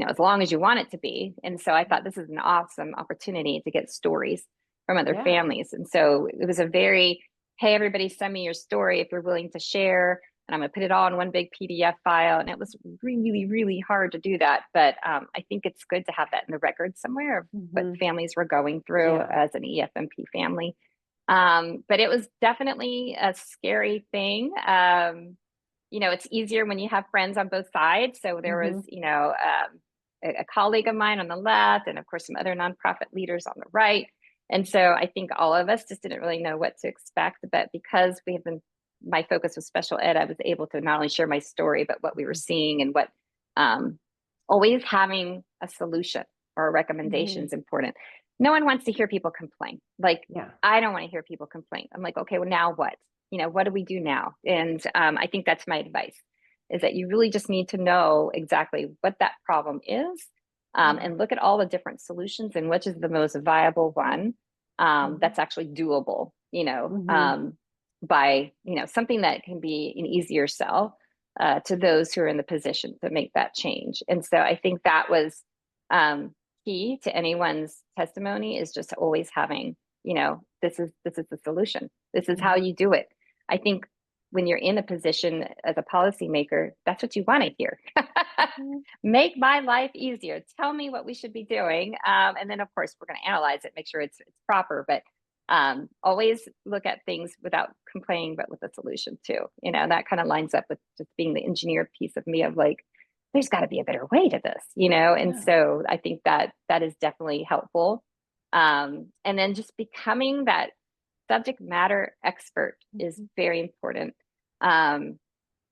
as long as you want it to be. And so I thought this is an awesome opportunity to get stories from other families. And so it was a very, hey, everybody send me your story if you're willing to share. And I'm going to put it all in one big PDF file. And it was really, really hard to do that. But I think it's good to have that in the record somewhere of what families were going through as an EFMP family. But it was definitely a scary thing. It's easier when you have friends on both sides. So there was, a colleague of mine on the left, and of course, some other nonprofit leaders on the right. And so I think all of us just didn't really know what to expect. But because my focus was special ed, I was able to not only share my story, but what we were seeing and what always having a solution or a recommendation is important. No one wants to hear people complain. I don't want to hear people complain. I'm like, okay, well, now what? What do we do now? And I think that's my advice, is that you really just need to know exactly what that problem is, and look at all the different solutions and which is the most viable one that's actually doable, by, something that can be an easier sell to those who are in the position to make that change. And so I think that was key to anyone's testimony, is just always having, this is the solution. This is how you do it. I think when you're in a position as a policymaker, that's what you want to hear. Make my life easier. Tell me what we should be doing. And then, of course, we're going to analyze it, make sure it's proper. But always look at things without complaining, but with a solution too. That kind of lines up with just being the engineer piece of me of like, there's got to be a better way to this, And so I think that is definitely helpful. And then just becoming that subject matter expert is very important,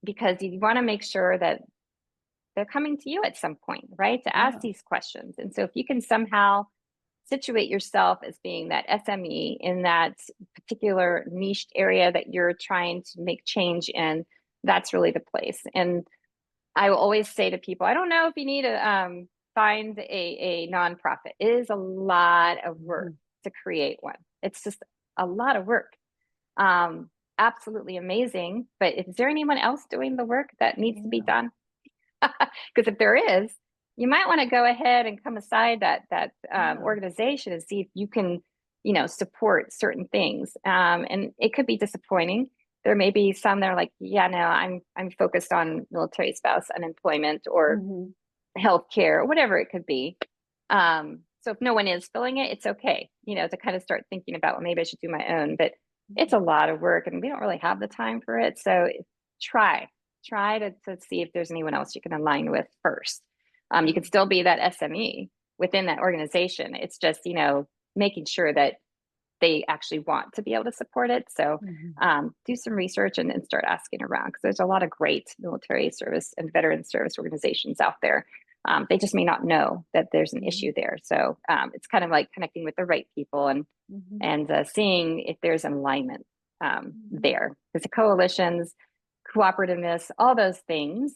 because you want to make sure that they're coming to you at some point, right? To ask these questions. And so if you can somehow situate yourself as being that SME in that particular niched area that you're trying to make change in, that's really the place. And I will always say to people, I don't know if you need to find a nonprofit. It is a lot of work to create one. It's just a lot of work. Absolutely amazing. But is there anyone else doing the work that needs to be done? Because if there is, you might want to go ahead and come aside that organization and see if you can, support certain things. And it could be disappointing. There may be some that are like, yeah, no, I'm focused on military spouse unemployment or healthcare or whatever it could be. So if no one is filling it, it's okay, to kind of start thinking about, well, maybe I should do my own. But it's a lot of work and we don't really have the time for it. So try to see if there's anyone else you can align with first. You can still be that SME within that organization. It's just, making sure that they actually want to be able to support it. So do some research and start asking around, because there's a lot of great military service and veteran service organizations out there. They just may not know that there's an issue there. So it's kind of like connecting with the right people and seeing if there's an alignment there. Because the coalitions, cooperativeness, all those things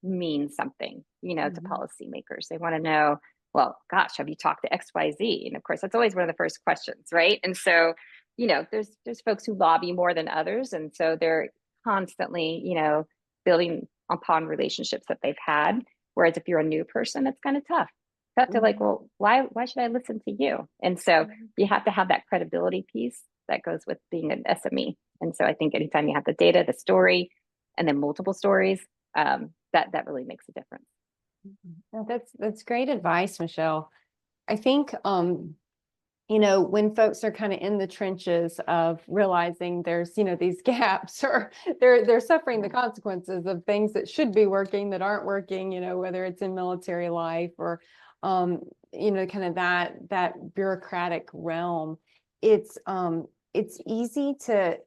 mean something, to policymakers. They want to know, well, gosh, have you talked to XYZ? And of course, that's always one of the first questions, right? And so, there's folks who lobby more than others. And so they're constantly, building upon relationships that they've had. Whereas if you're a new person, it's kind of tough. Tough to like, well, why should I listen to you? And so you have to have that credibility piece that goes with being an SME. And so I think anytime you have the data, the story, and then multiple stories, that really makes a difference. That's great advice, Michelle. I think, when folks are kind of in the trenches of realizing there's, these gaps, or they're suffering the consequences of things that should be working that aren't working, whether it's in military life or, kind of that bureaucratic realm, it's easy to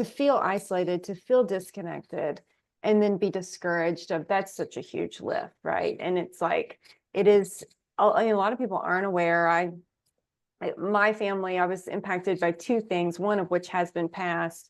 feel isolated, to feel disconnected, and then be discouraged of that's such a huge lift, right? And it's like, it is, a lot of people aren't aware. My family, I was impacted by two things, one of which has been passed,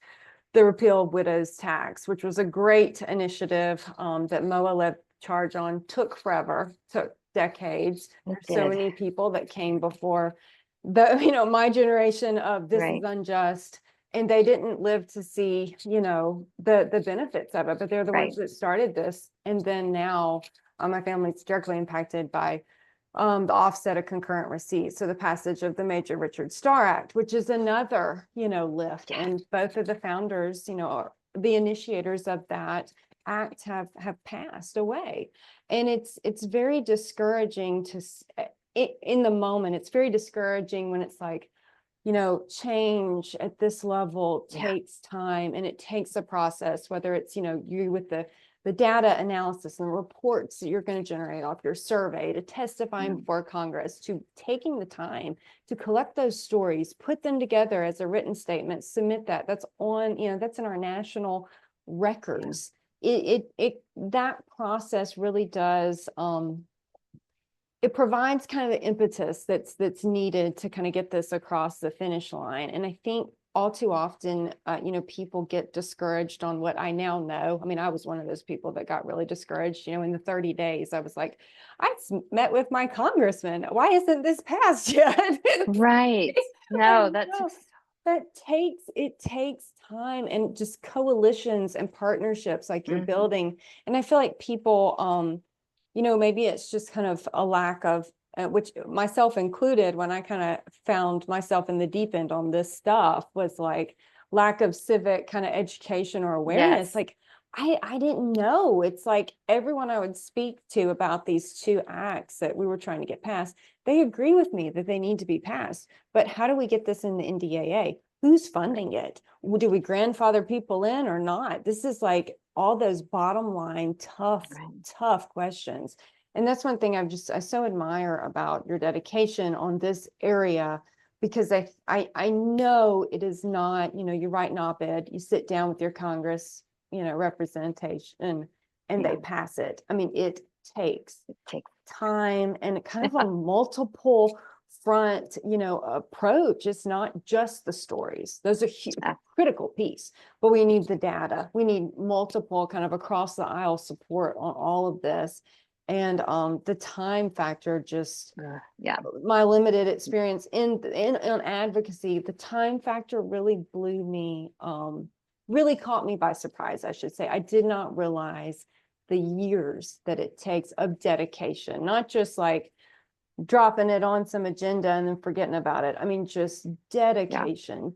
the repeal of widow's tax, which was a great initiative that MOAA charge on took forever, took decades. It There's so did. many people that came before the, my generation of this Right. is unjust. And they didn't live to see, the benefits of it, but they're the Right. ones that started this. And then now my family's directly impacted by the offset of concurrent receipts. So the passage of the Major Richard Starr Act, which is another, lift. Yeah. And both of the founders, are the initiators of that act have passed away. And it's very discouraging in the moment. It's very discouraging when it's like, change at this level Yeah. takes time, and it takes a process, whether it's, you with the data analysis and reports that you're going to generate off your survey, to testifying before Congress, to taking the time to collect those stories, put them together as a written statement, submit that. That's on, that's in our national records. That process really does, it provides kind of the impetus that's needed to kind of get this across the finish line. And I think all too often, people get discouraged on what I now know. I mean, I was one of those people that got really discouraged, in the 30 days. I was like, I met with my congressman. Why isn't this passed yet? Right. No, that's It takes time, and just coalitions and partnerships like you're building. And I feel like people, maybe it's just kind of a lack of, which myself included, when I kind of found myself in the deep end on this stuff, was like lack of civic kind of education or awareness. yes. Like I didn't know. It's like everyone I would speak to about these two acts that we were trying to get passed, they agree with me that they need to be passed. But how do we get this in the NDAA? Who's funding it? Do we grandfather people in or not? This is like all those bottom line tough questions. And that's one thing I so admire about your dedication on this area, because I know it is not, you write an op-ed, you sit down with your Congress, representation, and they pass it. I mean, it takes time and kind of a multiple front, approach. It's not just the stories. Those are huge, critical piece, but we need the data. We need multiple kind of across the aisle support on all of this. And the time factor, just my limited experience in advocacy, the time factor really blew me, really caught me by surprise, I should say. I did not realize the years that it takes of dedication, not just like dropping it on some agenda and then forgetting about it. I mean, just dedication,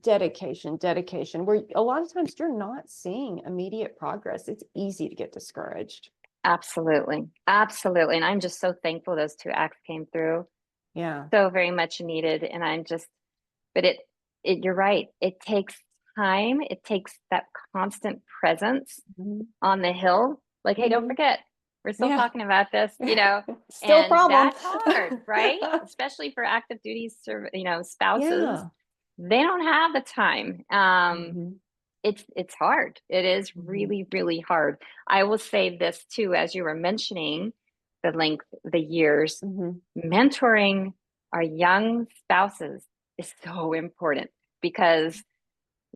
where a lot of times you're not seeing immediate progress. It's easy to get discouraged. Absolutely. Absolutely. And I'm just so thankful those two acts came through. Yeah. So very much needed. And but you're right. It takes time. It takes that constant presence on the Hill. Like, hey, don't forget, we're still talking about this, still and problem. that's hard, right? Especially for active duty, spouses. They don't have the time. It's hard. It is really, really hard. I will say this too, as you were mentioning, the years, mentoring our young spouses is so important, because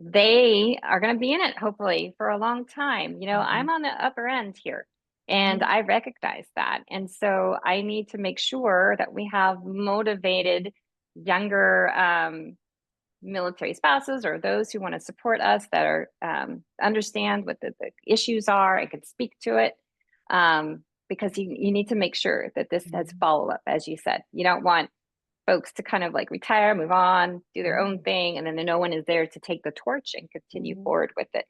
they are going to be in it hopefully for a long time. I'm on the upper end here, and I recognize that. And so I need to make sure that we have motivated younger military spouses, or those who want to support us, that are understand what the issues are and can speak to it, because you need to make sure that this has follow-up. As you said, you don't want folks to kind of like retire, move on, do their own thing, and then no one is there to take the torch and continue forward with it.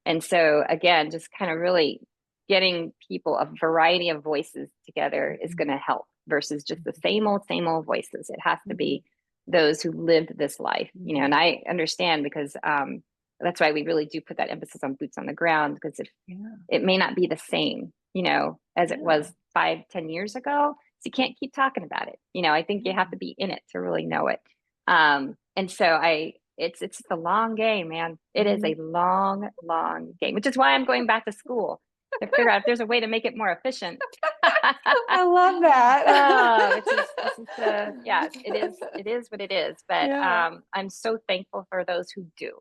And so again, just kind of really getting people, a variety of voices together, is going to help, versus just the same old voices. It has to be those who lived this life, and I understand, because that's why we really do put that emphasis on boots on the ground, because it may not be the same, as it was 5-10 years ago. So you can't keep talking about it. I think you have to be in it to really know it. And so it's just a long game, man. It is a long game, which is why I'm going back to school to figure out if there's a way to make it more efficient. I love that. It is what it is. But I'm so thankful for those who do.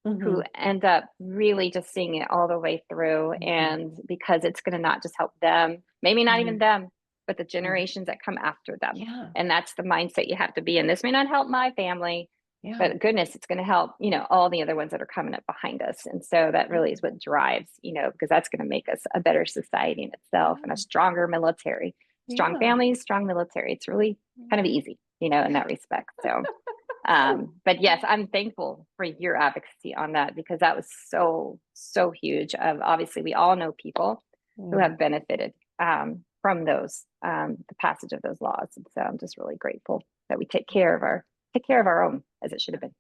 who end up really just seeing it all the way through. And because it's going to not just help them, maybe not even them, but the generations that come after them. Yeah. And that's the mindset you have to be in. This may not help my family, Yeah. but goodness, it's going to help, you know, all the other ones that are coming up behind us. And so that really is what drives, you know, because that's going to make us a better society in itself and a stronger military, strong families, strong military. It's really kind of easy, you know, in that respect. So, but yes, I'm thankful for your advocacy on that, because that was so, so huge. Obviously, we all know people who have benefited from those, the passage of those laws. And so I'm just really grateful that we take care of our own, as it should have been.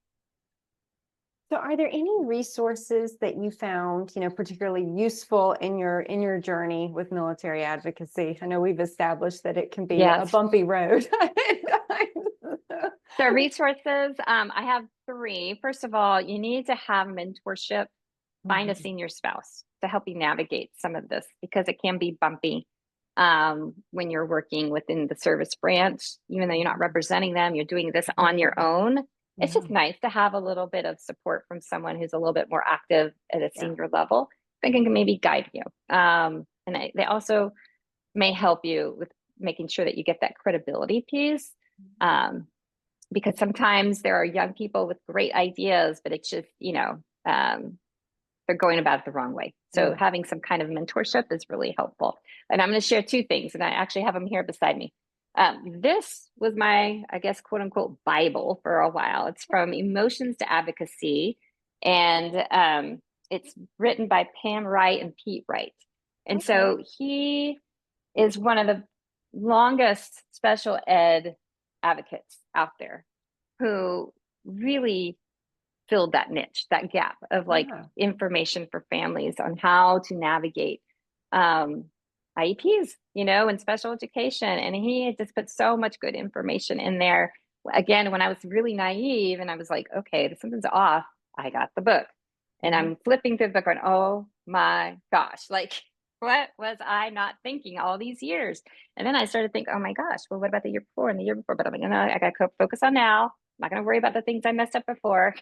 So are there any resources that you found, you know, particularly useful in your journey with military advocacy? I know we've established that it can be a bumpy road. So resources, I have 3. First of all, you need to have mentorship. Find a senior spouse to help you navigate some of this, because it can be bumpy when you're working within the service branch. Even though you're not representing them, you're doing this on your own. It's just nice to have a little bit of support from someone who's a little bit more active at a senior level that can maybe guide you. And they also may help you with making sure that you get that credibility piece. Because sometimes there are young people with great ideas, but it's just, you know, they're going about it the wrong way. So having some kind of mentorship is really helpful. And I'm going to share 2 things, and I actually have them here beside me. This was my, I guess, quote unquote, Bible for a while. It's from Emotions to Advocacy. And it's written by Pam Wright and Pete Wright. And so he is one of the longest special ed advocates out there who really filled that niche, that gap of like information for families on how to navigate IEPs, you know, and special education. And he had just put so much good information in there. Again, when I was really naive and I was like, okay, something's off, I got the book and I'm flipping through the book going, oh my gosh, like what was I not thinking all these years? And then I started to think, oh my gosh, well, what about the year before and the year before? But I'm like, no, I got to focus on now. I'm not going to worry about the things I messed up before.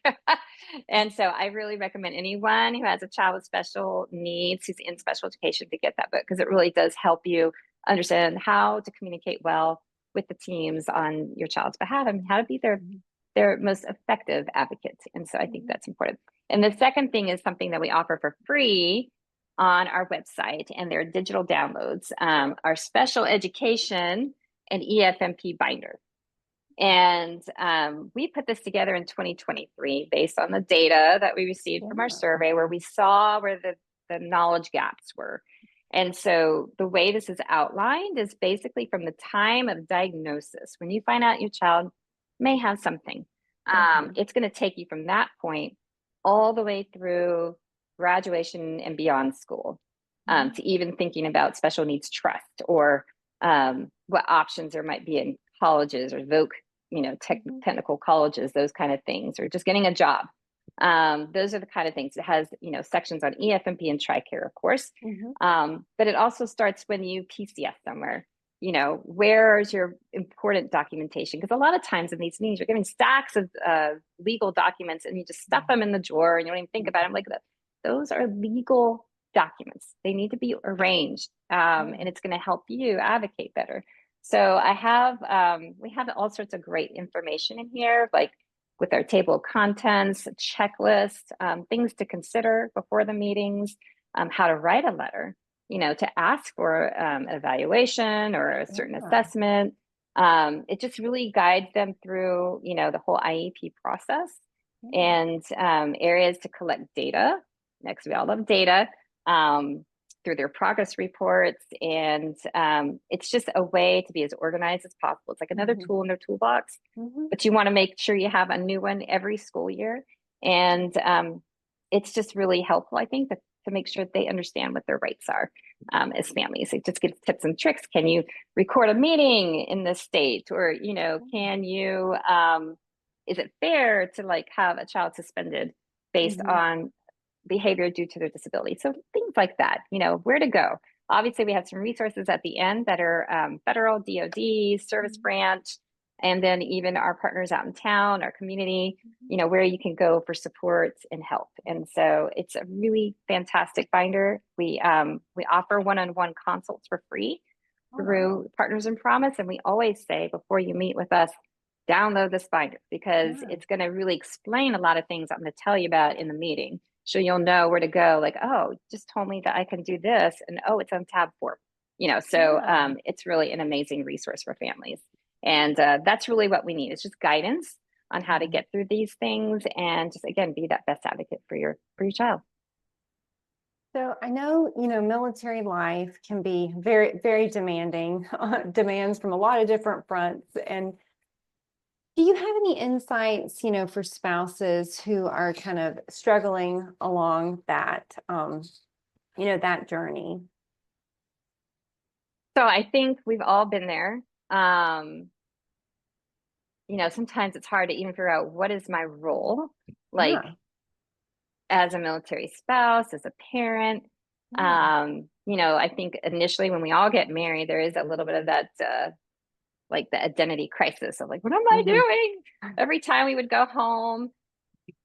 And so I really recommend anyone who has a child with special needs, who's in special education, to get that book, because it really does help you understand how to communicate well with the teams on your child's behalf and how to be their most effective advocate. And so I think that's important. And the second thing is something that we offer for free on our website, and they're digital downloads, our special education and EFMP binder. And we put this together in 2023 based on the data that we received from our survey, where we saw where the knowledge gaps were. And so the way this is outlined is basically from the time of diagnosis, when you find out your child may have something, it's going to take you from that point all the way through graduation and beyond school, to even thinking about special needs trust, or what options there might be in colleges or voc, you know, technical colleges, those kind of things, or just getting a job. Those are the kind of things. It has, you know, sections on EFMP and TRICARE, of course. But it also starts when you PCS somewhere. You know, where's your important documentation? Because a lot of times in these meetings, you're getting stacks of legal documents and you just stuff them in the drawer and you don't even think about them. Like, those are legal documents. They need to be arranged, and it's going to help you advocate better. So I have, we have all sorts of great information in here, like with our table of contents, a checklist, things to consider before the meetings, how to write a letter, you know, to ask for evaluation or a certain assessment. It just really guides them through, you know, the whole IEP process, and areas to collect data. Next, we all love data. Through their progress reports. And it's just a way to be as organized as possible. It's like another tool in their toolbox, but you want to make sure you have a new one every school year. And it's just really helpful, I think, to make sure that they understand what their rights are as families. It just gives tips and tricks. Can you record a meeting in this state? Or, you know, can you, is it fair to like have a child suspended based on behavior due to their disability? So things like that, you know, where to go. Obviously, we have some resources at the end that are federal, DoD, service branch, and then even our partners out in town, our community, where you can go for support and help. And so it's a really fantastic binder. We offer one-on-one consults for free through Partners in Promise. And we always say, before you meet with us, download this binder, because it's going to really explain a lot of things I'm going to tell you about in the meeting. So you'll know where to go, like, oh, just told me that I can do this, and oh, it's on tab 4. It's really an amazing resource for families. And that's really what we need. It's just guidance on how to get through these things, and just, again, be that best advocate for your child. So I know, military life can be very, very demanding, demands from a lot of different fronts. And do you have any insights, for spouses who are kind of struggling along that, that journey? So I think we've all been there. Sometimes it's hard to even figure out, what is my role, like as a military spouse, as a parent. I think initially when we all get married, there is a little bit of that, like the identity crisis of like, what am I doing? Every time we would go home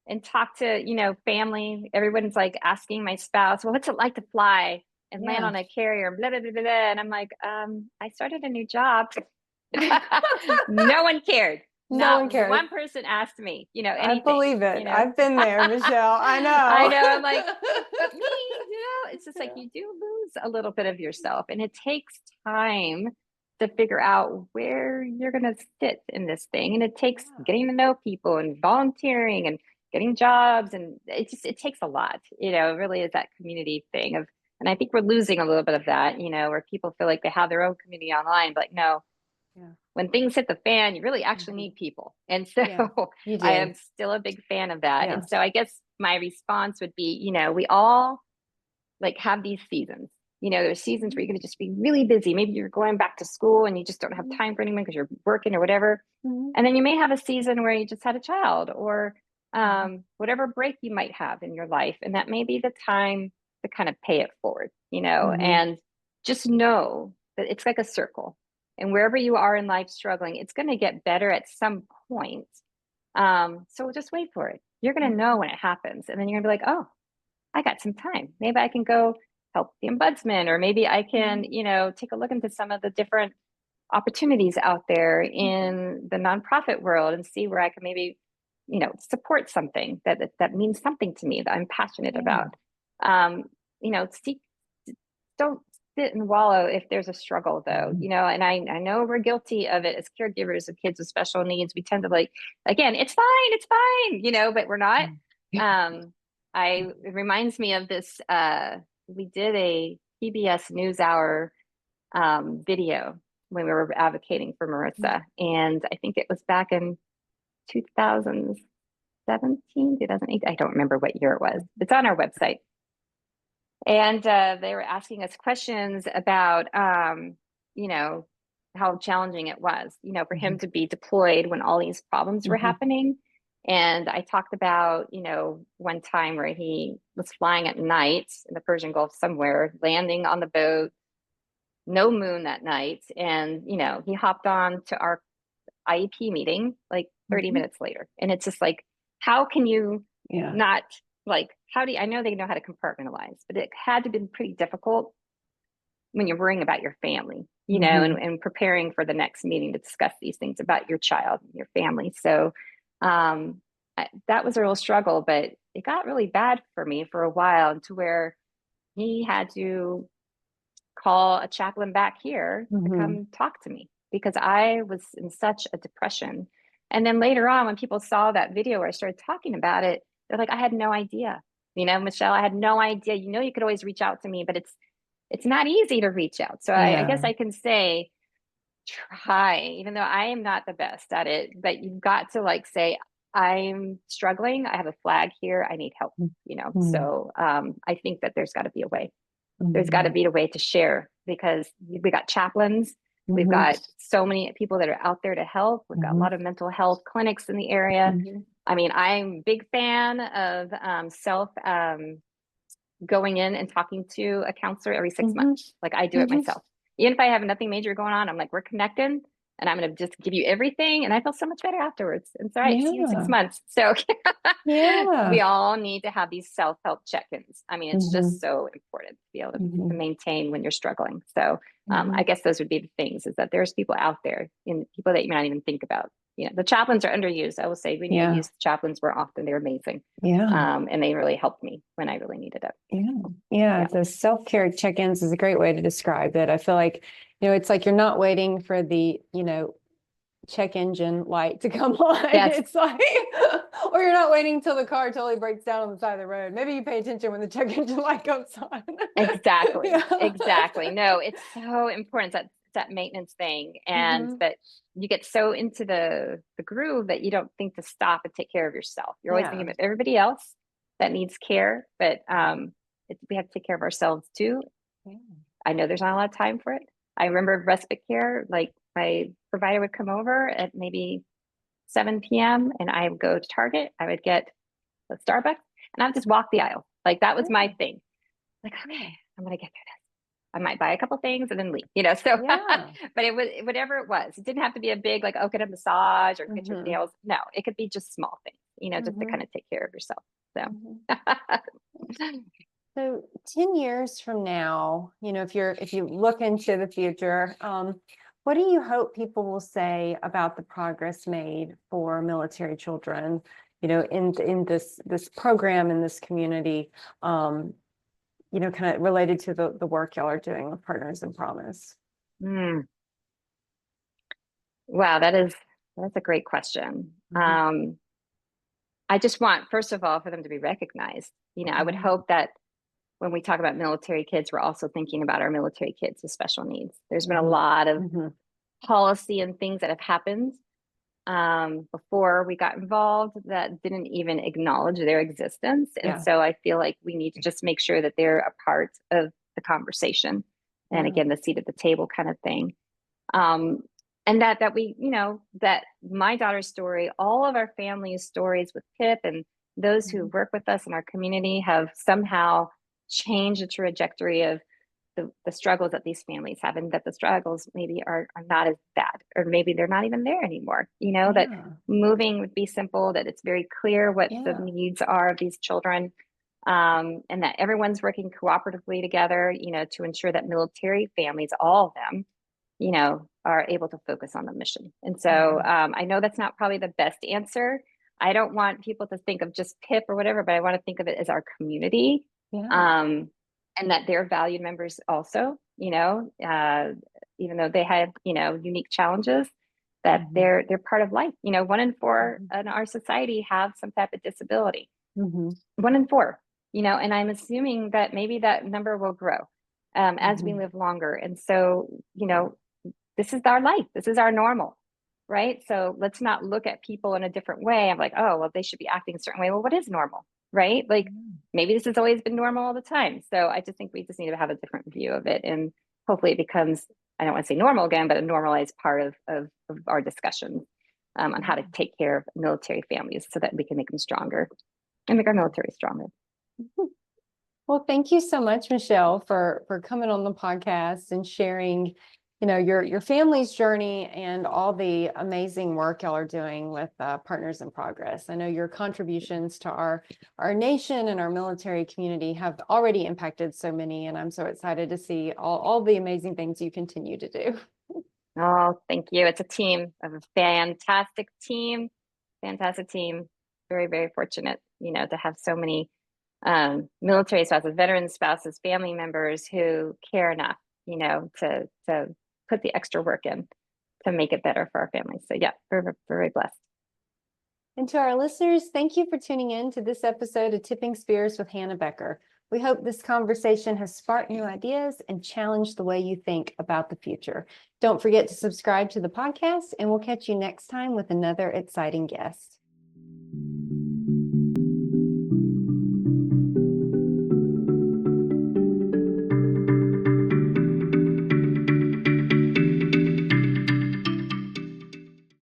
and talk to, family, everyone's like asking my spouse, well, what's it like to fly and land on a carrier, blah, blah, blah, blah, blah. And I'm like, I started a new job. No one cared. No one cared. One person asked me, anything. I believe it. I've been there, Michelle. I know. I know. I'm like, but me, it's just like, you do lose a little bit of yourself, and it takes time to figure out where you're going to sit in this thing. And it takes getting to know people and volunteering and getting jobs. And it takes a lot, it really is that community thing of, and I think we're losing a little bit of that, where people feel like they have their own community online, but no, when things hit the fan, you really actually need people. And so I am still a big fan of that. And so I guess my response would be, we all like have these seasons. There's seasons where you're going to just be really busy. Maybe you're going back to school and you just don't have time for anyone because you're working or whatever. And then you may have a season where you just had a child, or whatever break you might have in your life. And that may be the time to kind of pay it forward, and just know that it's like a circle. And wherever you are in life struggling, it's going to get better at some point. So just wait for it. You're going to know when it happens. And then you're going to be like, oh, I got some time. Maybe I can go help the ombudsman, or maybe I can, take a look into some of the different opportunities out there in the nonprofit world and see where I can maybe, support something that means something to me, that I'm passionate about. Don't sit and wallow if there's a struggle, though, and I know we're guilty of it as caregivers of kids with special needs. We tend to like, again, it's fine, but we're not. It reminds me of this, we did a PBS NewsHour video when we were advocating for Marissa. And I think it was back in 2017, 2008. I don't remember what year it was. It's on our website. And they were asking us questions about, how challenging it was, for him to be deployed when all these problems were happening. And I talked about, one time where he was flying at night in the Persian Gulf somewhere, landing on the boat, no moon that night. And, he hopped on to our IEP meeting like 30 minutes later. And it's just like, how can you not, like, I know they know how to compartmentalize, but it had to be pretty difficult when you're worrying about your family, and preparing for the next meeting to discuss these things about your child and your family. So that was a real struggle, but it got really bad for me for a while, to where he had to call a chaplain back here to come talk to me, because I was in such a depression. And then later on, when people saw that video where I started talking about it, they're like, I had no idea, Michelle, I had no idea. You could always reach out to me, but it's not easy to reach out. So I guess I can say, try, even though I am not the best at it, but you've got to like say, I'm struggling. I have a flag here. I need help, So I think that there's got to be a way. There's got to be a way to share, because we got chaplains. We've got so many people that are out there to help. We've got a lot of mental health clinics in the area. I mean, I'm a big fan of going in and talking to a counselor every 6 months. Like I do it myself. Even if I have nothing major going on, I'm like, we're connecting. and I'm going to just give you everything. And I feel so much better afterwards. It's all right. See you in 6 Yeah. months. So Yeah. we all need to have these self-help check-ins. I mean, it's Mhm. just so important to be able to Mhm. maintain when you're struggling. So Mhm. I guess those would be the things, is that there's people out there, people that you might not even think about. The chaplains are underused. I will say we need to Yeah. use chaplains more often. They're amazing. Yeah. And they really helped me when I really needed it. Yeah. Yeah. Yeah. The self-care check-ins is a great way to describe it. I feel like, it's like you're not waiting for the, check engine light to come on. Yes. It's like, or you're not waiting till the car totally breaks down on the side of the road. Maybe you pay attention when the check engine light comes on. Exactly. Yeah. Exactly. No, it's so important, that maintenance thing, and Mhm. that you get so into the groove that you don't think to stop and take care of yourself. You're always Yeah. thinking of everybody else that needs care, but we have to take care of ourselves too. Yeah. I know there's not a lot of time for it. I remember respite care, like my provider would come over at maybe 7 p.m. and I would go to Target. I would get a Starbucks and I would just walk the aisle. Like that was my thing. Like, okay, I'm gonna get through this. I might buy a couple things and then leave, so, Yeah. but it was whatever it was. It didn't have to be a big, like, oh, get a massage or get your Mhm. nails. No, it could be just small things, just to Mhm. kind of take care of yourself. So, Mhm. So 10 years from now, if you look into the future, what do you hope people will say about the progress made for military children, in this program, in this community, kind of related to the work y'all are doing with Partners in Promise? mm, wow, that's a great question. Mhm. I just want, first of all, for them to be recognized. I would Mhm. hope that when we talk about military kids, we're also thinking about our military kids with special needs. There's been a Mhm. lot of Mhm. policy and things that have happened before we got involved that didn't even acknowledge their existence. And Yeah. so I feel like we need to just make sure that they're a part of the conversation. And Yeah. again, the seat at the table kind of thing. Um, and that we, that my daughter's story, all of our family's stories with Pip and those who Mhm. work with us in our community have somehow changed the trajectory of the struggles that these families have, and that the struggles maybe are not as bad, or maybe they're not even there anymore. That Yeah. moving would be simple, that it's very clear what the Yeah. needs are of these children, and that everyone's working cooperatively together, to ensure that military families, all of them, are able to focus on the mission. And so Mhm. I know that's not probably the best answer. I don't want people to think of just PIP or whatever, but I want to think of it as our community. Yeah. Um, and that they're valued members also, even though they have, unique challenges, that Mhm. they're part of life. 1 in 4 Mhm. in our society have some type of disability. Mhm. 1 in 4, and I'm assuming that maybe that number will grow as we Mhm. live longer. And so, this is our life. This is our normal, right? So let's not look at people in a different way. I'm like, oh, well, they should be acting a certain way. Well, what is normal, right? Like maybe this has always been normal all the time. So I just think we just need to have a different view of it. And hopefully it becomes, I don't want to say normal again, but a normalized part of our discussion on how to take care of military families so that we can make them stronger and make our military stronger. Well, thank you so much, Michelle, for coming on the podcast and sharing, your family's journey and all the amazing work y'all are doing with Partners in Progress. I know your contributions to our nation and our military community have already impacted so many, and I'm so excited to see all the amazing things you continue to do. Oh, thank you. It's a team of a fantastic team. Fantastic team. Very, very fortunate, to have so many military spouses, veteran spouses, family members who care enough, to put the extra work in to make it better for our families. So yeah, we're very blessed. And to our listeners, thank you for tuning in to this episode of Tipping Spears with Hannah Becker. We hope this conversation has sparked new ideas and challenged the way you think about the future. Don't forget to subscribe to the podcast, and we'll catch you next time with another exciting guest.